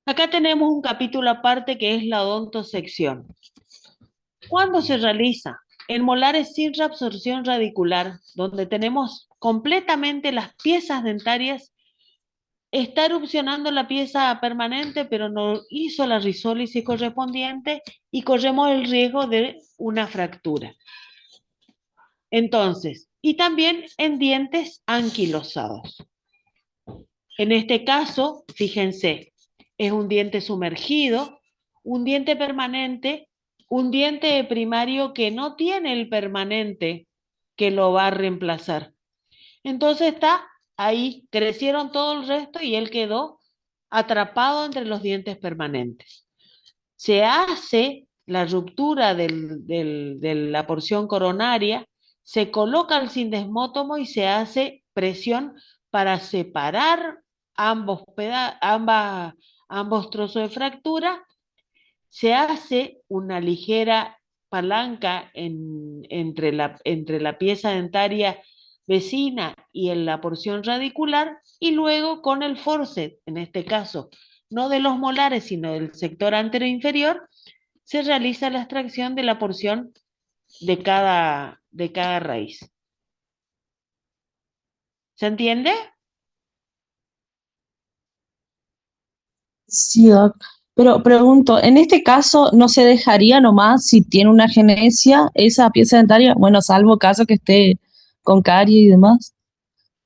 A: Acá tenemos un capítulo aparte que es la odontosección. ¿Cuándo se realiza? En molares sin reabsorción radicular, donde tenemos completamente las piezas dentarias, está erupcionando la pieza permanente, pero no hizo la risólisis correspondiente y corremos el riesgo de una fractura. Entonces, y también en dientes anquilosados. En este caso, fíjense, es un diente sumergido, un diente permanente, un diente primario que no tiene el permanente que lo va a reemplazar. Entonces está ahí, crecieron todo el resto y él quedó atrapado entre los dientes permanentes. Se hace la ruptura de la porción coronaria, se coloca el sindesmótomo y se hace presión para separar ambos trozos de fractura. Se hace una ligera palanca entre la pieza dentaria vecina y en la porción radicular, y luego con el forceps, en este caso, no de los molares, sino del sector anteroinferior, se realiza la extracción de la porción de cada raíz. ¿Se entiende?
B: Sí, doc. Pero pregunto, en este caso, ¿no se dejaría nomás si tiene una genesia esa pieza dentaria? Bueno, salvo caso que esté con carie y demás.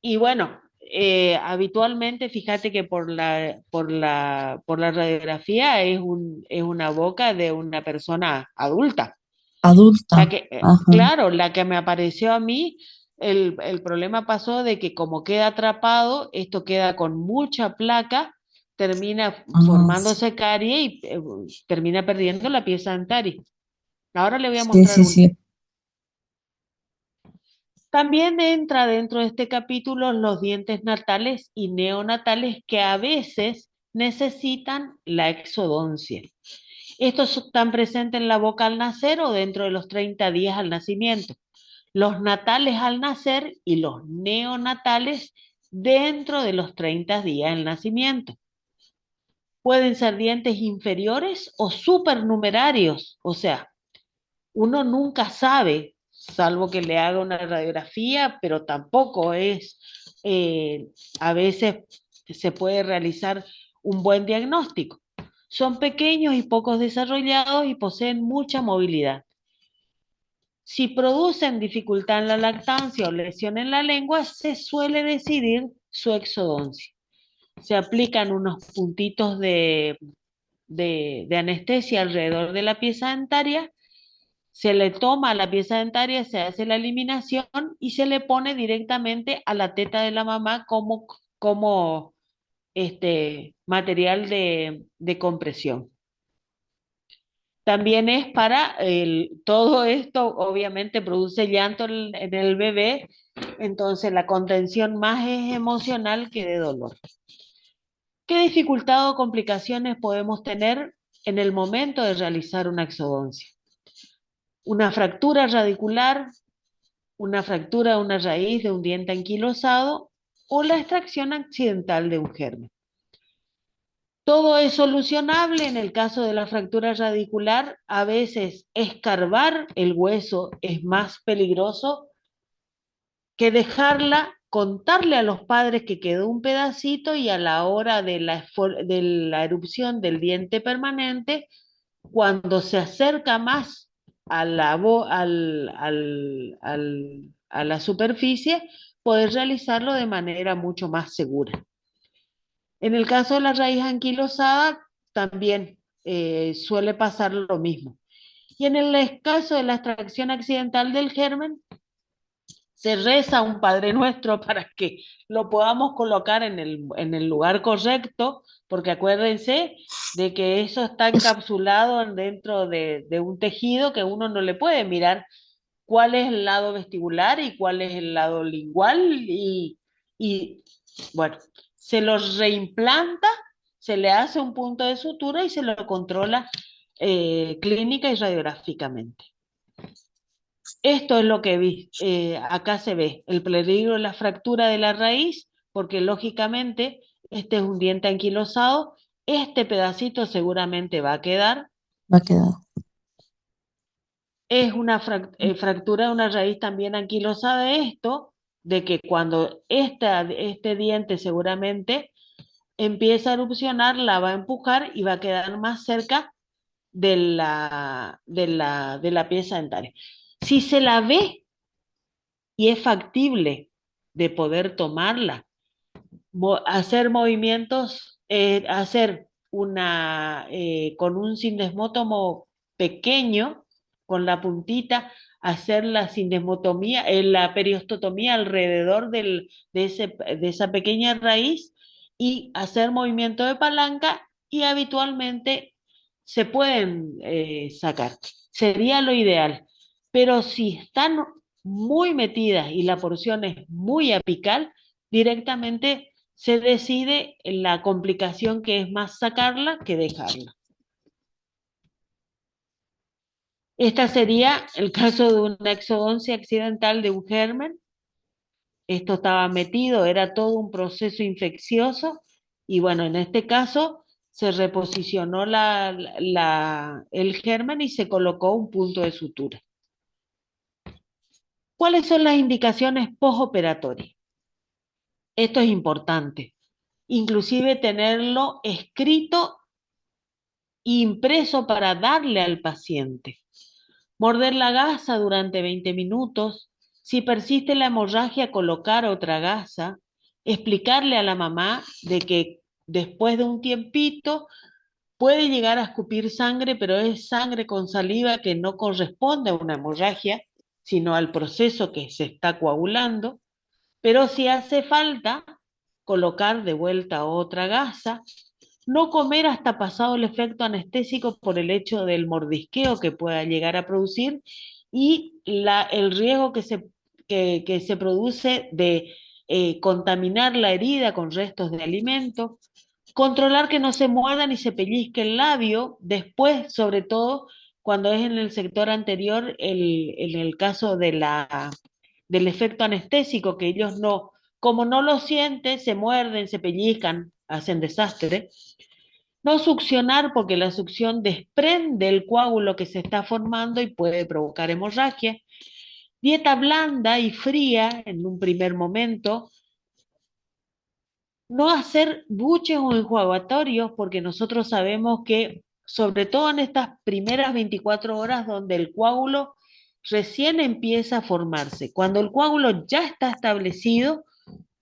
A: Y bueno, habitualmente, fíjate que por la radiografía es una boca de una persona adulta.
B: Adulta. Ajá.
A: Claro, la que me apareció a mí, el problema pasó de que como queda atrapado, esto queda con mucha placa, termina formándose carie y termina perdiendo la pieza dentaria. Ahora le voy a
B: Sí,
A: mostrar
B: sí,
A: una.
B: sí.
A: También entra dentro de este capítulo los dientes natales y neonatales que a veces necesitan la exodoncia. Estos están presentes en la boca al nacer o dentro de los 30 días al nacimiento. Los natales al nacer y los neonatales dentro de los 30 días del nacimiento. Pueden ser dientes inferiores o supernumerarios, o sea, uno nunca sabe, salvo que le haga una radiografía, pero tampoco es, a veces se puede realizar un buen diagnóstico. Son pequeños y pocos desarrollados y poseen mucha movilidad. Si producen dificultad en la lactancia o lesión en la lengua, se suele decidir su exodoncia. Se aplican unos puntitos de anestesia alrededor de la pieza dentaria, se le toma la pieza dentaria, se hace la eliminación y se le pone directamente a la teta de la mamá como material de compresión. También es para todo esto, obviamente produce llanto en el bebé, entonces la contención más es emocional que de dolor. ¿Qué dificultad o complicaciones podemos tener en el momento de realizar una exodoncia? Una fractura radicular, una fractura de una raíz de un diente anquilosado o la extracción accidental de un germen. Todo es solucionable en el caso de la fractura radicular. A veces escarbar el hueso es más peligroso que dejarla, contarle a los padres que quedó un pedacito y a la hora de la erupción del diente permanente, cuando se acerca más a a la superficie, poder realizarlo de manera mucho más segura. En el caso de la raíz anquilosada, también suele pasar lo mismo. Y en el caso de la extracción accidental del germen, se reza un Padre Nuestro para que lo podamos colocar en el lugar correcto, porque acuérdense de que eso está encapsulado dentro de un tejido que uno no le puede mirar cuál es el lado vestibular y cuál es el lado lingual y bueno, se los reimplanta, se le hace un punto de sutura y se lo controla clínica y radiográficamente. Esto es lo que acá se ve, el peligro de la fractura de la raíz, porque lógicamente este es un diente anquilosado, este pedacito seguramente va a quedar.
B: Va a quedar.
A: Es una fractura de una raíz también anquilosada esto, de que cuando este diente seguramente empieza a erupcionar, la va a empujar y va a quedar más cerca de la pieza dentaria. Si se la ve y es factible de poder tomarla, hacer movimientos, hacer con un sindesmótomo pequeño, con la puntita, hacer la sindesmotomía, la periostotomía alrededor de esa pequeña raíz y hacer movimiento de palanca y habitualmente se pueden sacar. Sería lo ideal. Pero si están muy metidas y la porción es muy apical, directamente se decide la complicación que es más sacarla que dejarla. Esta sería el caso de una exodoncia accidental de un germen. Esto estaba metido, era todo un proceso infeccioso y bueno, en este caso se reposicionó el germen y se colocó un punto de sutura. ¿Cuáles son las indicaciones postoperatorias? Esto es importante. Inclusive tenerlo escrito e impreso para darle al paciente. Morder la gasa durante 20 minutos. Si persiste la hemorragia, colocar otra gasa. Explicarle a la mamá de que después de un tiempito puede llegar a escupir sangre, pero es sangre con saliva que no corresponde a una hemorragia, sino al proceso que se está coagulando. Pero si hace falta, colocar de vuelta otra gasa. No comer hasta pasado el efecto anestésico por el hecho del mordisqueo que pueda llegar a producir y el riesgo que se produce de contaminar la herida con restos de alimento. Controlar que no se muerda ni se pellizque el labio. Después, sobre todo, cuando es en el sector anterior, en el caso del efecto anestésico, que ellos no, como no lo sienten, se muerden, se pellizcan, hacen desastre. No succionar porque la succión desprende el coágulo que se está formando y puede provocar hemorragia. Dieta blanda y fría en un primer momento. No hacer buches o enjuagatorios porque nosotros sabemos que, sobre todo en estas primeras 24 horas donde el coágulo recién empieza a formarse, cuando el coágulo ya está establecido,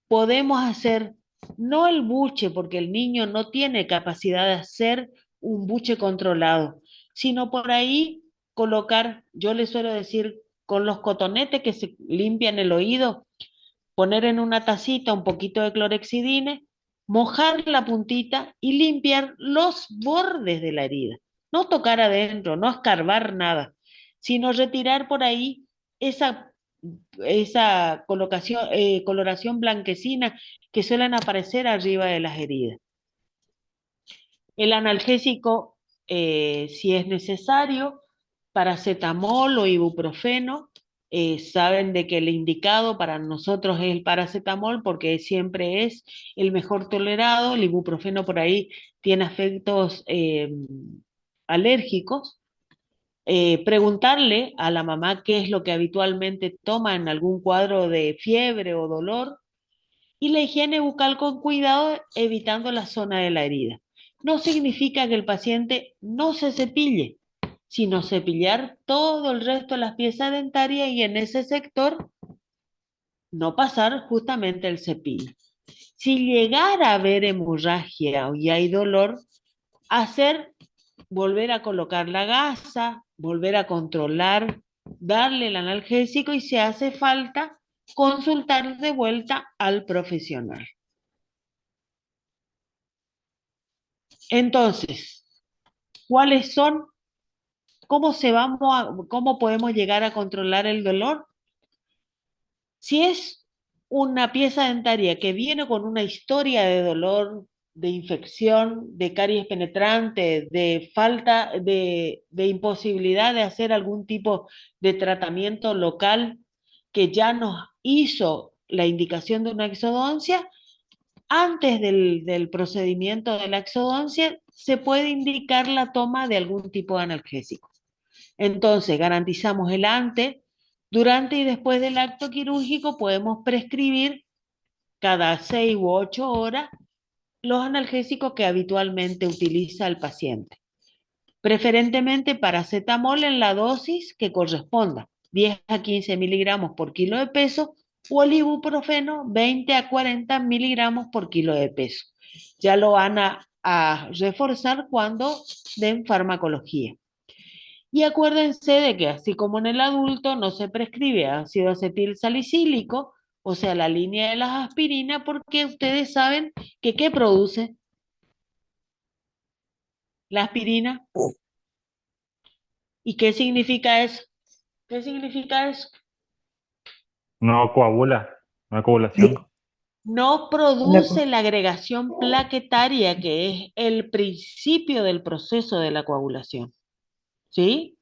A: podemos hacer no el buche, porque el niño no tiene capacidad de hacer un buche controlado, sino por ahí colocar, yo le suelo decir, con los cotonetes que se limpian el oído, poner en una tacita un poquito de clorexidine, mojar la puntita y limpiar los bordes de la herida. No tocar adentro, no escarbar nada, sino retirar por ahí esa coloración blanquecina que suelen aparecer arriba de las heridas. El analgésico, si es necesario, paracetamol o ibuprofeno. Saben de que el indicado para nosotros es el paracetamol porque siempre es el mejor tolerado. El ibuprofeno por ahí tiene efectos alérgicos. Preguntarle a la mamá qué es lo que habitualmente toma en algún cuadro de fiebre o dolor, y la higiene bucal con cuidado, evitando la zona de la herida. No significa que el paciente no se cepille, sino cepillar todo el resto de las piezas dentarias y en ese sector no pasar justamente el cepillo. Si llegara a haber hemorragia y hay dolor, volver a colocar la gasa, volver a controlar, darle el analgésico y si hace falta, consultar de vuelta al profesional. Entonces, ¿cuáles son? ¿Cómo podemos llegar a controlar el dolor? Si es una pieza dentaria que viene con una historia de dolor, de infección, de caries penetrante, de falta, de imposibilidad de hacer algún tipo de tratamiento local que ya nos hizo la indicación de una exodoncia, antes del procedimiento de la exodoncia se puede indicar la toma de algún tipo de analgésico. Entonces, garantizamos el antes, durante y después del acto quirúrgico. Podemos prescribir cada 6 u 8 horas los analgésicos que habitualmente utiliza el paciente. Preferentemente paracetamol en la dosis que corresponda, 10 a 15 miligramos por kilo de peso, o el ibuprofeno, 20 a 40 miligramos por kilo de peso. Ya lo van a reforzar cuando den farmacología. Y acuérdense de que así como en el adulto no se prescribe ácido acetil salicílico, o sea, la línea de las aspirinas, porque ustedes saben que ¿qué produce la aspirina? ¿Y qué significa eso? ¿Qué significa eso?
E: No coagula, no hay coagulación.
A: No produce la agregación plaquetaria, que es el principio del proceso de la coagulación. ¿Sí?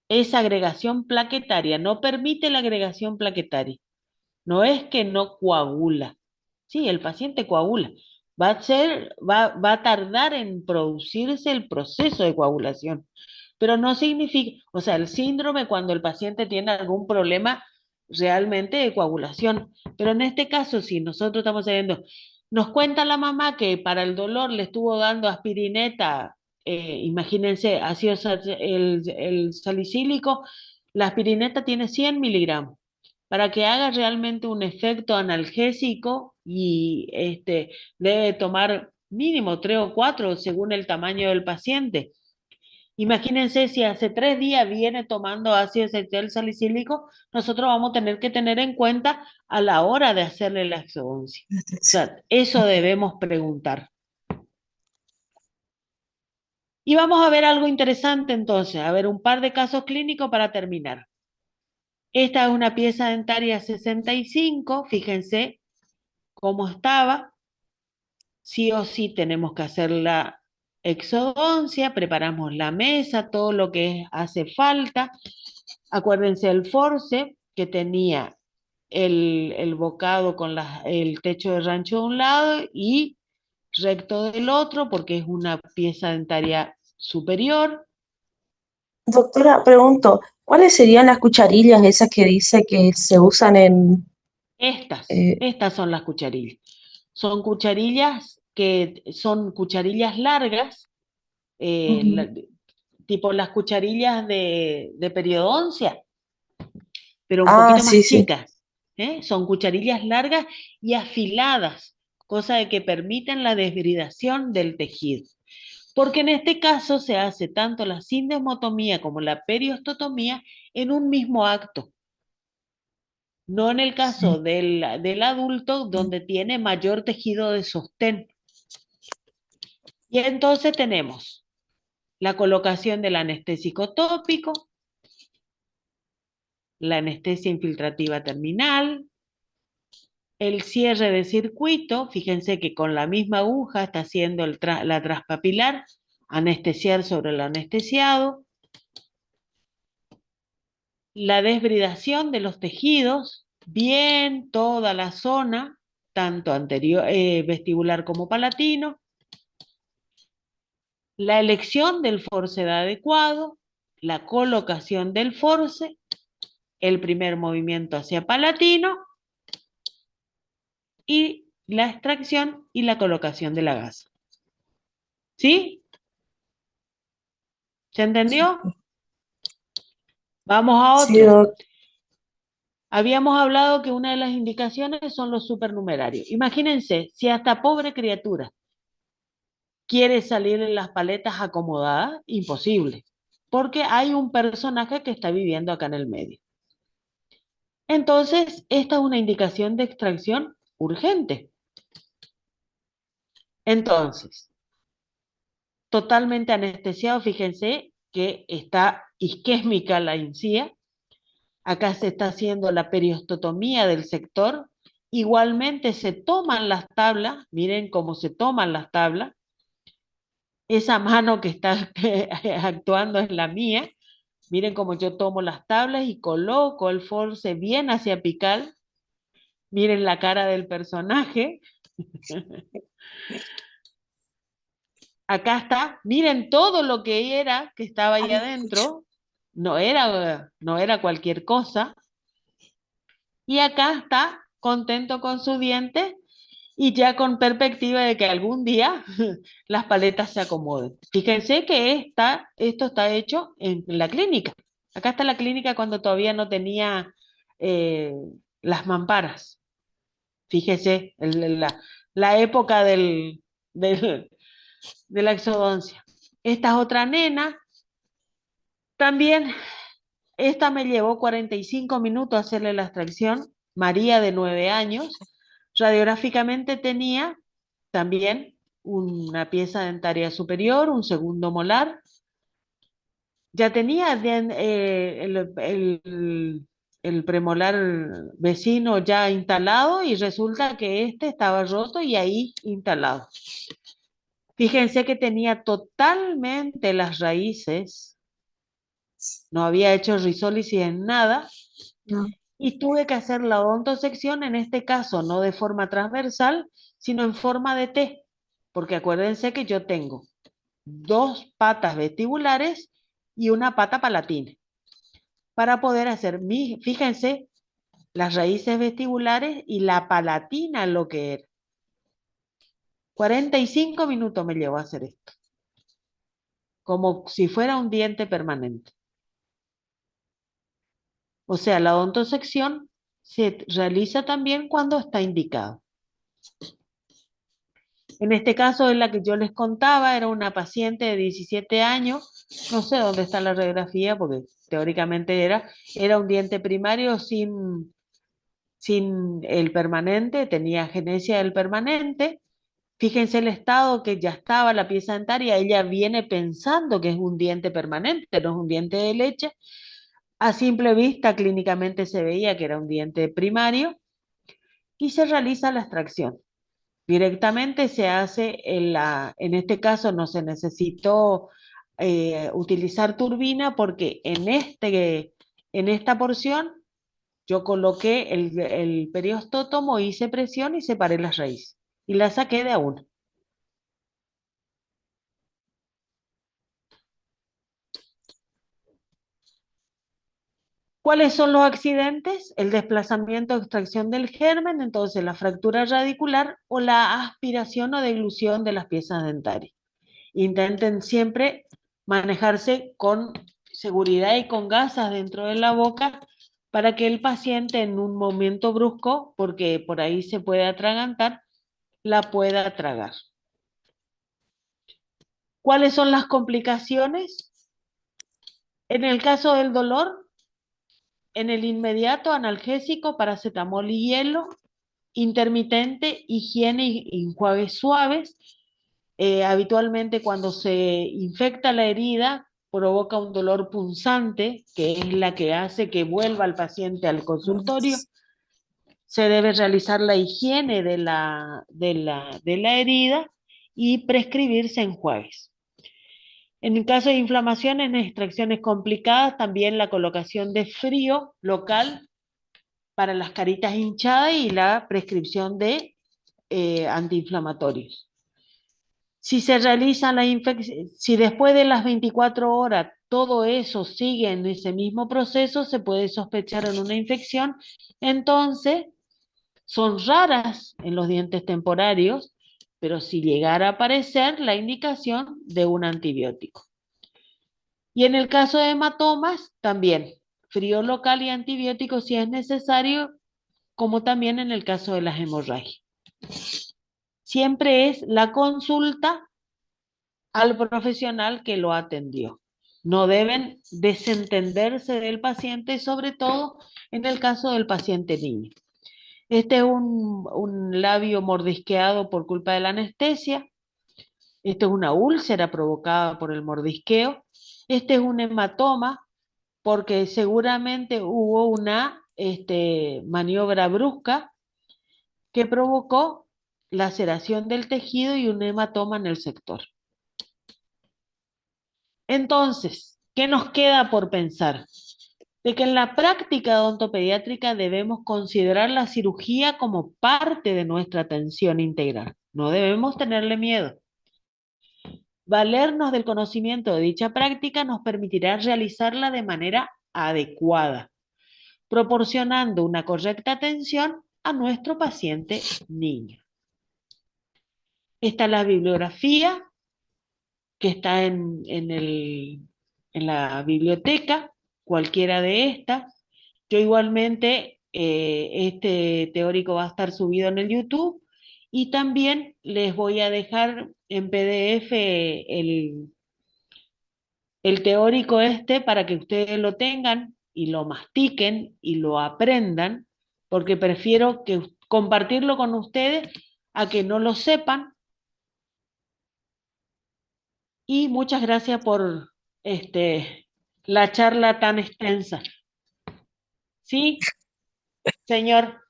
A: Esa agregación plaquetaria no permite la agregación plaquetaria. No es que no coagula. Sí, el paciente coagula. Va a tardar en producirse el proceso de coagulación. Pero no significa, o sea, el síndrome cuando el paciente tiene algún problema realmente de coagulación. Pero en este caso, si nosotros estamos viendo, nos cuenta la mamá que para el dolor le estuvo dando aspirineta, imagínense, el salicílico, la aspirineta tiene 100 miligramos. Para que haga realmente un efecto analgésico, y debe tomar mínimo 3 o 4 según el tamaño del paciente. Imagínense si hace 3 días viene tomando ácido acetil salicílico, nosotros vamos a tener que tener en cuenta a la hora de hacerle la exodoncia. O sea, eso debemos preguntar. Y vamos a ver algo interesante entonces, a ver un par de casos clínicos para terminar. Esta es una pieza dentaria 65, fíjense cómo estaba. Sí o sí tenemos que hacer la exodoncia, preparamos la mesa, todo lo que hace falta. Acuérdense el force que tenía el bocado con el techo de rancho de un lado y recto del otro, porque es una pieza dentaria superior.
B: Doctora, pregunto, ¿cuáles serían las cucharillas esas que dice que se usan en...
A: Estas son las cucharillas. Son cucharillas largas, tipo las cucharillas de periodoncia, pero un poquito más chicas. Son cucharillas largas y afiladas, cosa de que permiten la desbridación del tejido. Porque en este caso se hace tanto la sindesmotomía como la periostotomía en un mismo acto. No en el caso del adulto, donde tiene mayor tejido de sostén. Y entonces tenemos la colocación del anestésico tópico, la anestesia infiltrativa terminal, el cierre de circuito. Fíjense que con la misma aguja está haciendo la transpapilar, anestesiar sobre el anestesiado. La desbridación de los tejidos, bien toda la zona, tanto anterior, vestibular como palatino. La elección del forced adecuado, la colocación del force, el primer movimiento hacia palatino y la extracción y la colocación de la gasa. ¿Sí? ¿Se entendió? Vamos a
B: Sí,
A: otro.
B: doc.
A: Habíamos hablado que una de las indicaciones son los supernumerarios. Imagínense, si hasta pobre criatura quiere salir en las paletas acomodadas, imposible, porque hay un personaje que está viviendo acá en el medio. Entonces, esta es una indicación de extracción urgente. Entonces, totalmente anestesiado, fíjense que está isquémica la encía. Acá se está haciendo la periostotomía del sector. Igualmente se toman las tablas, miren cómo se toman las tablas. Esa mano que está actuando es la mía. Miren cómo yo tomo las tablas y coloco el force bien hacia apical. Miren la cara del personaje. Acá está. Miren todo lo que era que estaba ahí adentro. No era cualquier cosa. Y acá está contento con su diente y ya con perspectiva de que algún día las paletas se acomoden. Fíjense que esto está hecho en la clínica. Acá está la clínica cuando todavía no tenía eh, las mamparas. Fíjese, la época de la exodoncia. Esta es otra nena. También, esta me llevó 45 minutos hacerle la extracción. María, de 9 años. Radiográficamente tenía también una pieza dentaria superior, un segundo molar. Ya tenía el premolar vecino ya instalado y resulta que este estaba roto y ahí instalado. Fíjense que tenía totalmente las raíces, no había hecho risólisis en nada,
B: No.
A: y tuve que hacer la odontosección, en este caso no de forma transversal, sino en forma de T, porque acuérdense que yo tengo 2 patas vestibulares y una pata palatina, para poder hacer, fíjense, las raíces vestibulares y la palatina lo que era. 45 minutos me llevó a hacer esto, como si fuera un diente permanente. O sea, la odontosección se realiza también cuando está indicado. En este caso, en la que yo les contaba, era una paciente de 17 años, no sé dónde está la radiografía, porque teóricamente era un diente primario sin el permanente, tenía agenesia del permanente. Fíjense el estado que ya estaba la pieza dentaria, ella viene pensando que es un diente permanente, no es un diente de leche. A simple vista, clínicamente se veía que era un diente primario y se realiza la extracción. Directamente se hace, en este caso no se necesitó utilizar turbina porque en esta porción yo coloqué el periostótomo, hice presión y separé las raíces y las saqué de a una. ¿Cuáles son los accidentes? El desplazamiento o extracción del germen, entonces la fractura radicular o la aspiración o deglución de las piezas dentarias. Intenten siempre manejarse con seguridad y con gasas dentro de la boca para que el paciente en un momento brusco, porque por ahí se puede atragantar, la pueda tragar. ¿Cuáles son las complicaciones? En el caso del dolor, en el inmediato, analgésico, paracetamol y hielo, intermitente, higiene y enjuagues suaves. Habitualmente cuando se infecta la herida, provoca un dolor punzante, que es la que hace que vuelva el paciente al consultorio. se debe realizar la higiene de la herida y prescribirse enjuagues. En el caso de inflamación en extracciones complicadas, también la colocación de frío local para las caritas hinchadas y la prescripción de antiinflamatorios. Si se realiza la infección, si después de las 24 horas todo eso sigue en ese mismo proceso, se puede sospechar en una infección. Entonces, son raras en los dientes temporarios, pero si llegara a aparecer, la indicación de un antibiótico. Y en el caso de hematomas, también frío local y antibiótico si es necesario, como también en el caso de las hemorragias. Siempre es la consulta al profesional que lo atendió. No deben desentenderse del paciente, sobre todo en el caso del paciente niño. Este es un labio mordisqueado por culpa de la anestesia. Esto es una úlcera provocada por el mordisqueo. Este es un hematoma porque seguramente hubo una maniobra brusca que provocó laceración del tejido y un hematoma en el sector. Entonces, ¿qué nos queda por pensar? De que en la práctica odontopediátrica debemos considerar la cirugía como parte de nuestra atención integral. No debemos tenerle miedo. Valernos del conocimiento de dicha práctica nos permitirá realizarla de manera adecuada, proporcionando una correcta atención a nuestro paciente niño. Esta es la bibliografía que está en la biblioteca, cualquiera de estas. Yo igualmente, este teórico va a estar subido en el YouTube y también les voy a dejar en PDF el teórico para que ustedes lo tengan y lo mastiquen y lo aprendan, porque prefiero compartirlo con ustedes a que no lo sepan. Y muchas gracias por la charla tan extensa. ¿Sí, señor?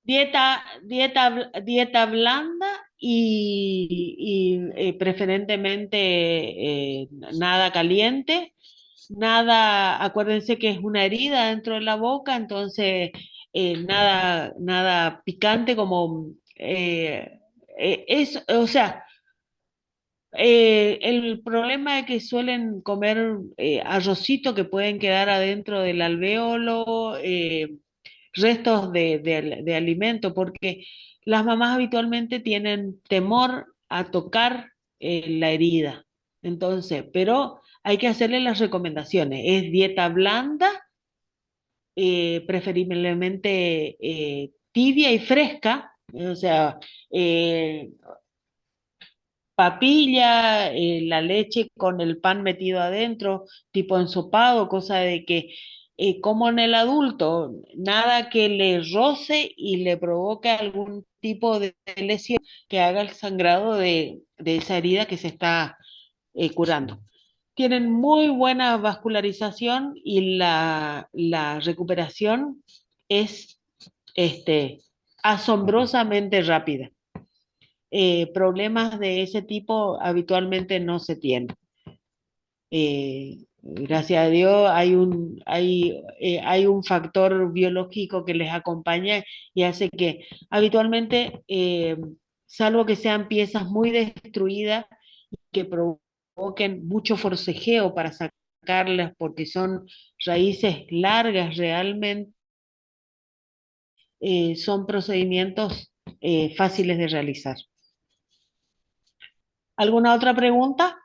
A: Dieta blanda y preferentemente nada caliente, nada, acuérdense que es una herida dentro de la boca, entonces nada picante como o sea, el problema es que suelen comer arrocito que pueden quedar adentro del alvéolo, restos de alimento, porque las mamás habitualmente tienen temor a tocar la herida. Entonces, pero hay que hacerle las recomendaciones. Es dieta blanda, preferiblemente tibia y fresca, o sea, papilla, la leche con el pan metido adentro, tipo ensopado, cosa de que, como en el adulto, nada que le roce y le provoque algún tipo de lesión que haga el sangrado de esa herida que se está curando. Tienen muy buena vascularización y la recuperación es asombrosamente rápida. Problemas de ese tipo habitualmente no se tienen. Gracias a Dios hay un factor biológico que les acompaña y hace que habitualmente, salvo que sean piezas muy destruidas, que provoquen mucho forcejeo para sacarlas porque son raíces largas realmente, son procedimientos fáciles de realizar. ¿Alguna otra pregunta?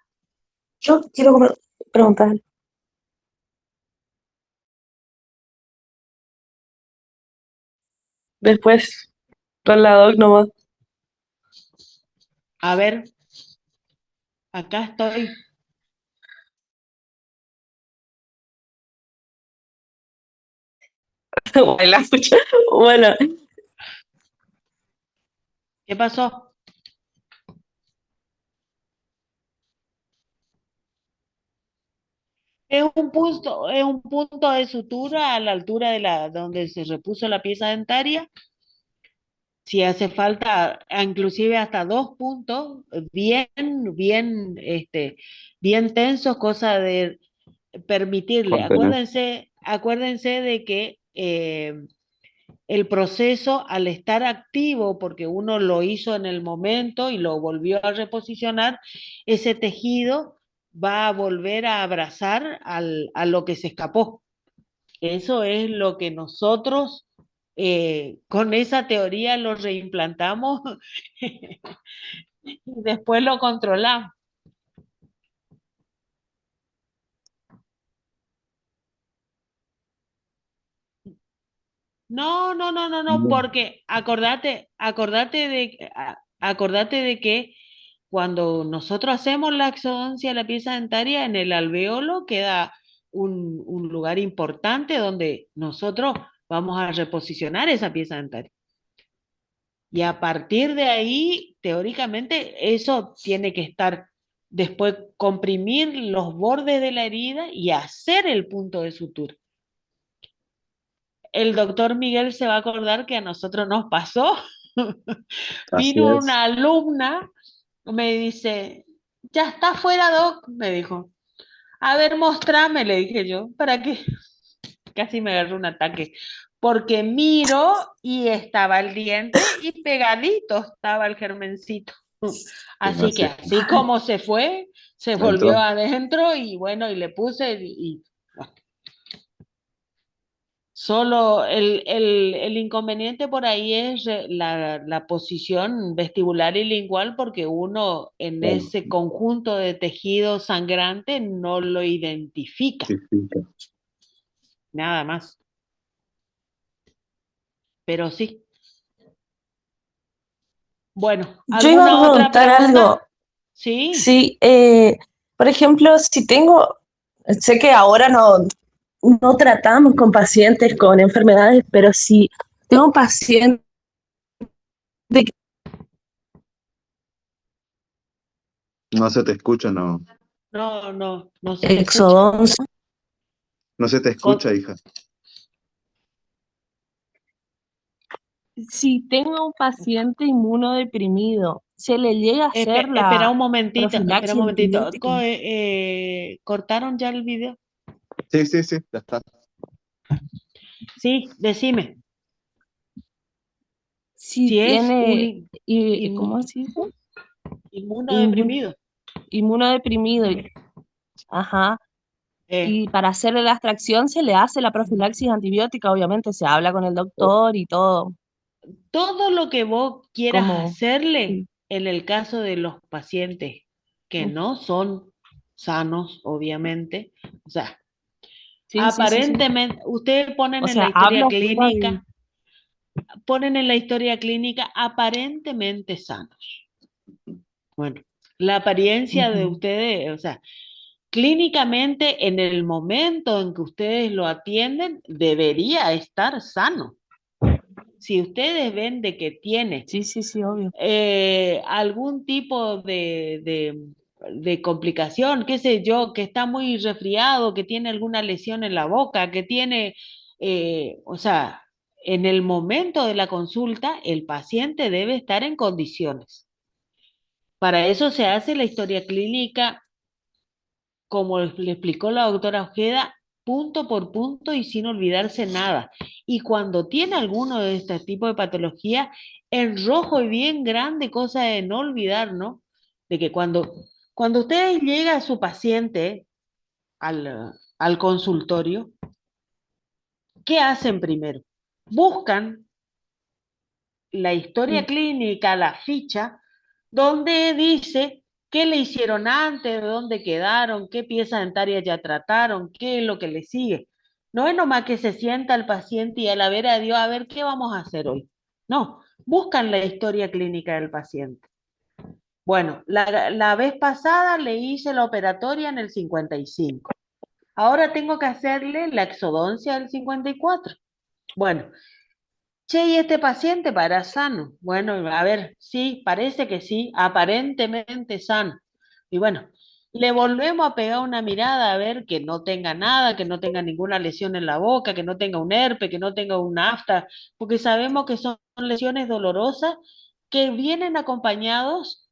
B: Yo quiero preguntar. Después, con la doc nomás.
A: A ver, acá estoy.
B: La escucha. Bueno,
A: ¿Qué pasó? Es un punto de sutura a la altura de donde se repuso la pieza dentaria. Si hace falta, inclusive hasta 2 puntos, bien tensos, cosa de permitirle.
G: Contener.
A: Acuérdense de que el proceso, al estar activo, porque uno lo hizo en el momento y lo volvió a reposicionar, ese tejido va a volver a abrazar a lo que se escapó. Eso es lo que nosotros con esa teoría lo reimplantamos y después lo controlamos. No, porque acordate de que cuando nosotros hacemos la exodoncia de la pieza dentaria, en el alveolo queda un lugar importante donde nosotros vamos a reposicionar esa pieza dentaria. Y a partir de ahí, teóricamente, eso tiene que estar, después comprimir los bordes de la herida y hacer el punto de sutura. El doctor Miguel se va a acordar que a nosotros nos pasó.
G: Así
A: Vino
G: es.
A: una alumna, me dice, ya está fuera, doc, me dijo. A ver, mostrame, le dije yo, ¿para qué? Casi me agarró un ataque. Porque miro y estaba el diente y pegadito estaba el germencito. Así que así como se fue, se volvió
G: Entró.
A: adentro y bueno, y le puse y solo el inconveniente por ahí es la posición vestibular y lingual, porque uno en
G: Claro,
A: ese conjunto de tejido sangrante no lo identifica,
G: sí, sí, claro.
A: nada más. Pero sí. Bueno,
B: Yo iba a
A: ¿alguna otra
B: preguntar algo.
A: pregunta? Sí,
B: Sí, por ejemplo, si tengo, sé que ahora no tratamos con pacientes con enfermedades, pero si tengo un paciente
G: No se te escucha, no.
A: no se te escucha.
B: exodoncia,
G: No se te
A: Con-
G: escucha, hija.
B: si tengo un paciente inmunodeprimido, ¿se le llega a hacer
A: Espera
B: la
A: espera un
B: profilaxis
A: momentito.
B: antibiótica?
A: ¿Cortaron ya el video?
G: Sí, sí, sí, ya está.
A: Sí, decime.
B: Si
A: Si es un
B: tiene, ¿cómo se dice? Inmun-
A: inmunodeprimido.
B: Inmunodeprimido, ajá.
A: Eh,
B: Y para hacerle la extracción se le hace la profilaxis antibiótica, obviamente se habla con el doctor y todo,
A: Todo lo que vos quieras
B: como,
A: hacerle
B: sí,
A: en el caso de los pacientes que no son sanos, obviamente, o sea,
B: sí, sí, sí, sí.
A: aparentemente, ustedes
B: O sea, hablo fuera de...
A: ponen en la historia clínica aparentemente sanos. Bueno, la apariencia de
B: Ujú.
A: ustedes, o sea, clínicamente en el momento en que ustedes lo atienden, debería estar sano. Si ustedes ven de que tiene
B: Sí, sí, sí, obvio.
A: algún tipo de complicación, qué sé yo, que está muy resfriado, que tiene alguna lesión en la boca, que tiene, o sea, en el momento de la consulta, el paciente debe estar en condiciones. Para eso se hace la historia clínica, como le explicó la doctora Ojeda, punto por punto y sin olvidarse nada. Y cuando tiene alguno de este tipo de patología, en rojo y bien grande, cosa de no olvidar, ¿no? De que cuando usted llega a su paciente al consultorio, ¿qué hacen primero? Buscan la historia
B: Sí,
A: clínica, la ficha, donde dice qué le hicieron antes, de dónde quedaron, qué pieza dentaria ya trataron, qué es lo que le sigue. No es nomás que se sienta el paciente y a la vera de Dios, a ver qué vamos a hacer hoy. No, buscan la historia clínica del paciente. Bueno, la vez pasada le hice la operatoria en el 55. Ahora tengo que hacerle la exodoncia del 54. Bueno, che, ¿y este paciente para sano? Bueno, a ver, sí, parece que sí, aparentemente sano. Y bueno, le volvemos a pegar una mirada a ver que no tenga nada, que no tenga ninguna lesión en la boca, que no tenga un herpes, que no tenga un afta, porque sabemos que son lesiones dolorosas que vienen acompañados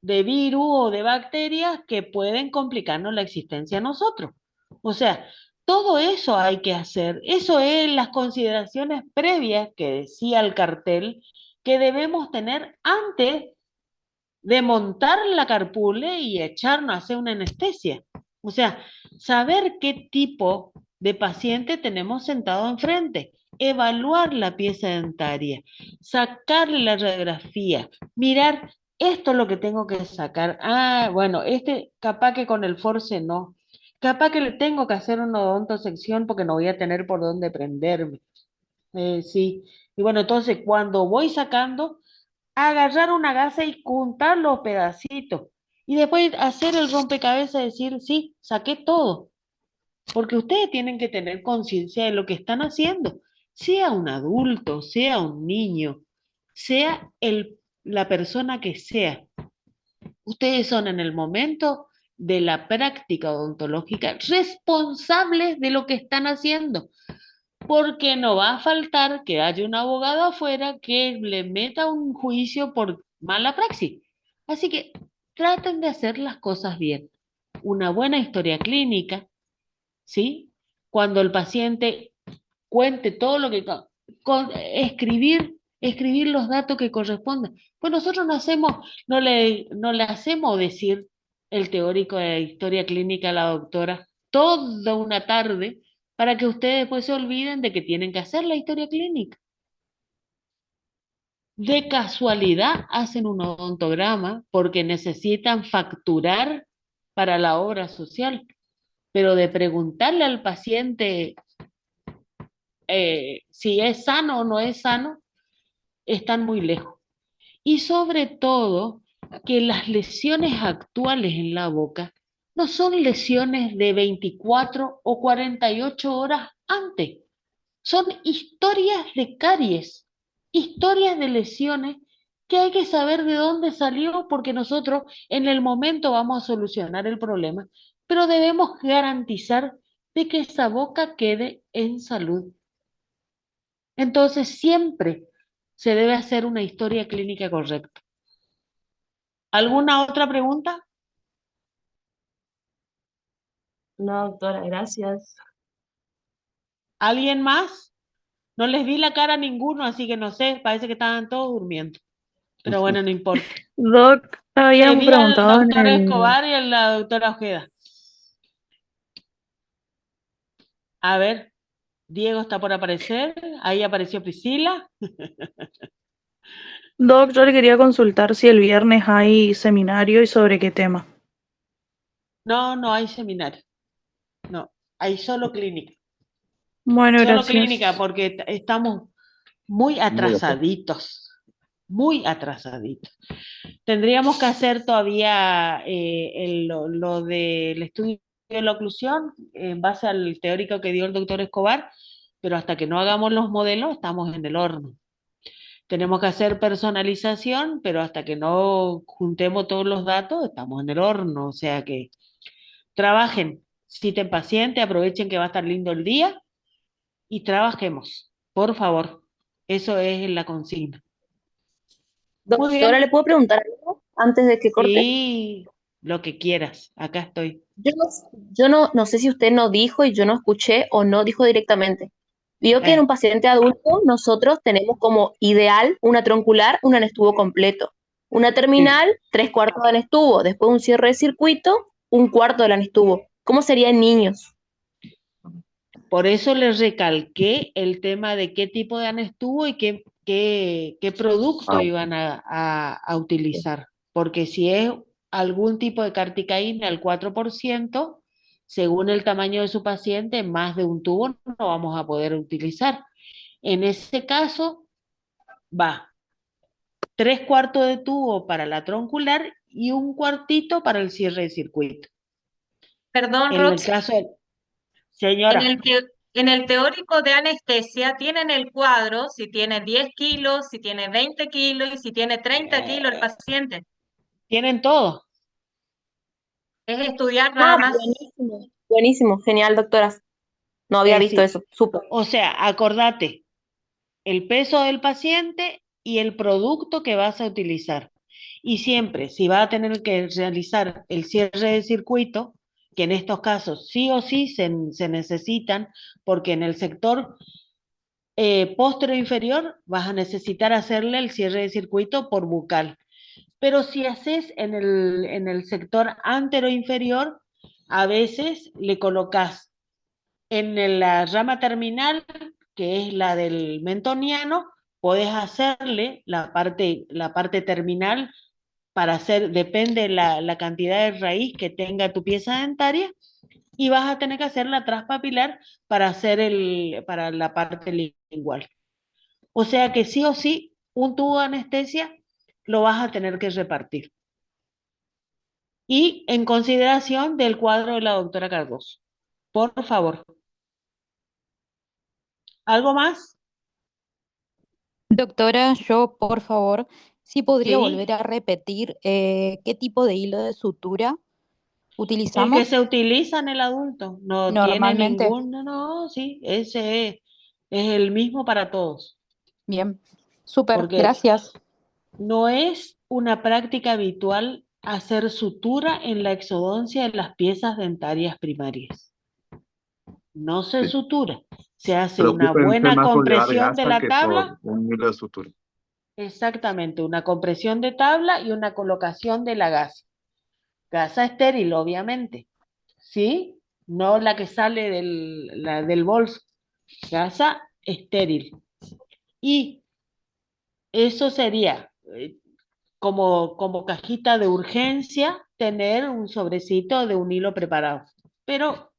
A: de virus o de bacterias que pueden complicarnos la existencia a nosotros. O sea, todo eso hay que hacer. Eso es las consideraciones previas que decía el cartel que debemos tener antes de montar la carpule y echarnos a hacer una anestesia. O sea, saber qué tipo de paciente tenemos sentado enfrente, evaluar la pieza dentaria, sacarle la radiografía, mirar, esto es lo que tengo que sacar. Ah, bueno, este capaz que con el force no. Capaz que le tengo que hacer una odontosección porque no voy a tener por dónde prenderme. Sí. Y bueno, entonces cuando voy sacando, agarrar una gasa y juntar los pedacitos. Y después hacer el rompecabezas y decir, sí, saqué todo. Porque ustedes tienen que tener conciencia de lo que están haciendo. Sea un adulto, sea un niño, sea la persona que sea. Ustedes son en el momento de la práctica odontológica responsables de lo que están haciendo, porque no va a faltar que haya un abogado afuera que le meta un juicio por mala praxis. Así que traten de hacer las cosas bien. Una buena historia clínica, ¿sí? Cuando el paciente cuente todo lo que... escribir los datos que correspondan. Pues nosotros no le hacemos decir el teórico de historia clínica a la doctora toda una tarde para que ustedes después se olviden de que tienen que hacer la historia clínica. De casualidad hacen un odontograma porque necesitan facturar para la obra social, pero de preguntarle al paciente si es sano o no es sano, están muy lejos. Y sobre todo, que las lesiones actuales en la boca no son lesiones de 24 o 48 horas antes. Son historias de caries, historias de lesiones que hay que saber de dónde salió porque nosotros en el momento vamos a solucionar el problema, pero debemos garantizar de que esa boca quede en salud. Entonces siempre se debe hacer una historia clínica correcta. ¿Alguna otra pregunta?
B: No, doctora, gracias.
A: ¿Alguien más? No les vi la cara a ninguno, así que no sé, parece que estaban todos durmiendo. Pero bueno, no importa.
H: Doc, habían
A: Vi al
H: preguntado en
A: doctor
H: el...
A: Escobar y a la doctora Ojeda. A ver, Diego está por aparecer. Ahí apareció Priscila.
H: Doc, yo le quería consultar si el viernes hay seminario y sobre qué tema.
A: No, no hay seminario. No, hay solo clínica.
H: Bueno,
A: Solo clínica
H: gracias.
A: porque estamos muy atrasaditos. Muy atrasaditos. Tendríamos que hacer todavía lo del estudio de la oclusión en base al teórico que dio el doctor Escobar, pero hasta que no hagamos los modelos estamos en el horno. Tenemos que hacer personalización, pero hasta que no juntemos todos los datos estamos en el horno. O sea que trabajen, citen paciente, aprovechen que va a estar lindo el día y trabajemos, por favor. Eso es la consigna. Muy
I: Doctora, ¿le
A: bien.
I: puedo preguntar algo antes de que corte?
A: Sí, lo que quieras. Acá estoy.
I: Yo no sé si usted no dijo y yo no escuché o no dijo directamente. Vio que en un
A: Eh,
I: paciente adulto nosotros tenemos como ideal una troncular, un anestuvo completo. Una
A: sí.
I: terminal, 3/4 de anestuvo. Después un cierre de circuito, 1/4 del anestuvo. ¿Cómo sería en niños?
A: Por eso les recalqué el tema de qué tipo de ANES tuvo y qué producto
I: Ah,
A: iban a utilizar. Porque si es algún tipo de carticaína al 4%, según el tamaño de su paciente, más de un tubo no vamos a poder utilizar. En ese caso, va 3/4 de tubo para la troncular y 1/4 para el cierre de circuito.
J: Perdón,
A: En el
J: Rox,
A: caso de,
J: en
A: señora,
J: en el teórico de anestesia tienen el cuadro si tiene 10 kilos, si tiene 20 kilos y si tiene 30 kilos el paciente.
A: tienen todo.
J: Es estudiar nada más.
I: Buenísimo. Buenísimo, genial, doctoras. No había visto
A: sí.
I: eso, súper.
A: O sea, acordate, el peso del paciente y el producto que vas a utilizar. Y siempre, si va a tener que realizar el cierre de circuito, que en estos casos sí o sí se necesitan, porque en el sector posterior inferior vas a necesitar hacerle el cierre de circuito por bucal. Pero si haces en el sector antero inferior, a veces le colocas en la rama terminal, que es la del mentoniano, podés hacerle la parte terminal para hacer, depende la cantidad de raíz que tenga tu pieza dentaria, y vas a tener que hacer la transpapilar para hacer para la parte lingual. O sea que sí o sí, un tubo de anestesia lo vas a tener que repartir. Y en consideración del cuadro de la doctora Cardoso. Por favor. ¿Algo más?
K: Doctora, yo por favor, sí podría
A: Sí.
K: volver a repetir qué tipo de hilo de sutura
A: El que
K: utilizamos
A: se utiliza en el adulto. No tiene
K: normalmente.
A: ningún, no, sí, ese es el mismo para todos.
K: Bien, súper,
A: Porque
K: gracias.
A: no es una práctica habitual hacer sutura en la exodoncia de las piezas dentarias primarias. No se
G: Sí.
A: sutura. Se hace una
G: Preocúpense
A: buena
G: más por llevar
A: compresión de
G: gasa
A: la
G: que
A: tabla.
G: por un hilo de sutura.
A: Exactamente, una compresión de tabla y una colocación de la gasa. Gasa estéril, obviamente. ¿Sí? No la que sale del bolso. Gasa estéril. Y eso sería como cajita de urgencia tener un sobrecito de un hilo preparado. Pero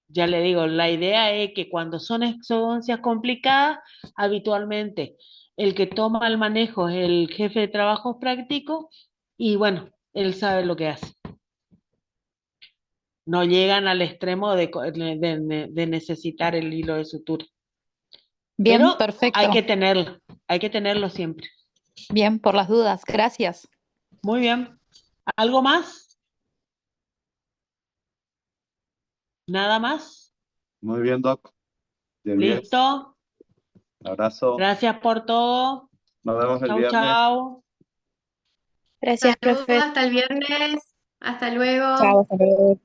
A: ya le digo, la idea es que cuando son exodoncias complicadas, habitualmente el que toma el manejo es el jefe de trabajos prácticos y bueno, él sabe lo que hace. No llegan al extremo de necesitar el hilo de sutura.
K: Bien,
A: Pero
K: perfecto.
A: hay que tenerlo siempre.
K: Bien, por las dudas, gracias.
A: Muy bien. ¿Algo más? ¿Nada más?
G: Muy bien, Doc. Bien, bien.
A: ¿Listo?
G: Abrazo.
A: Gracias por todo.
G: Nos vemos el
A: Chau,
G: viernes.
A: chau.
I: Gracias,
L: Saludos,
I: profe.
L: hasta el viernes. Hasta luego.
I: Chao, hasta luego.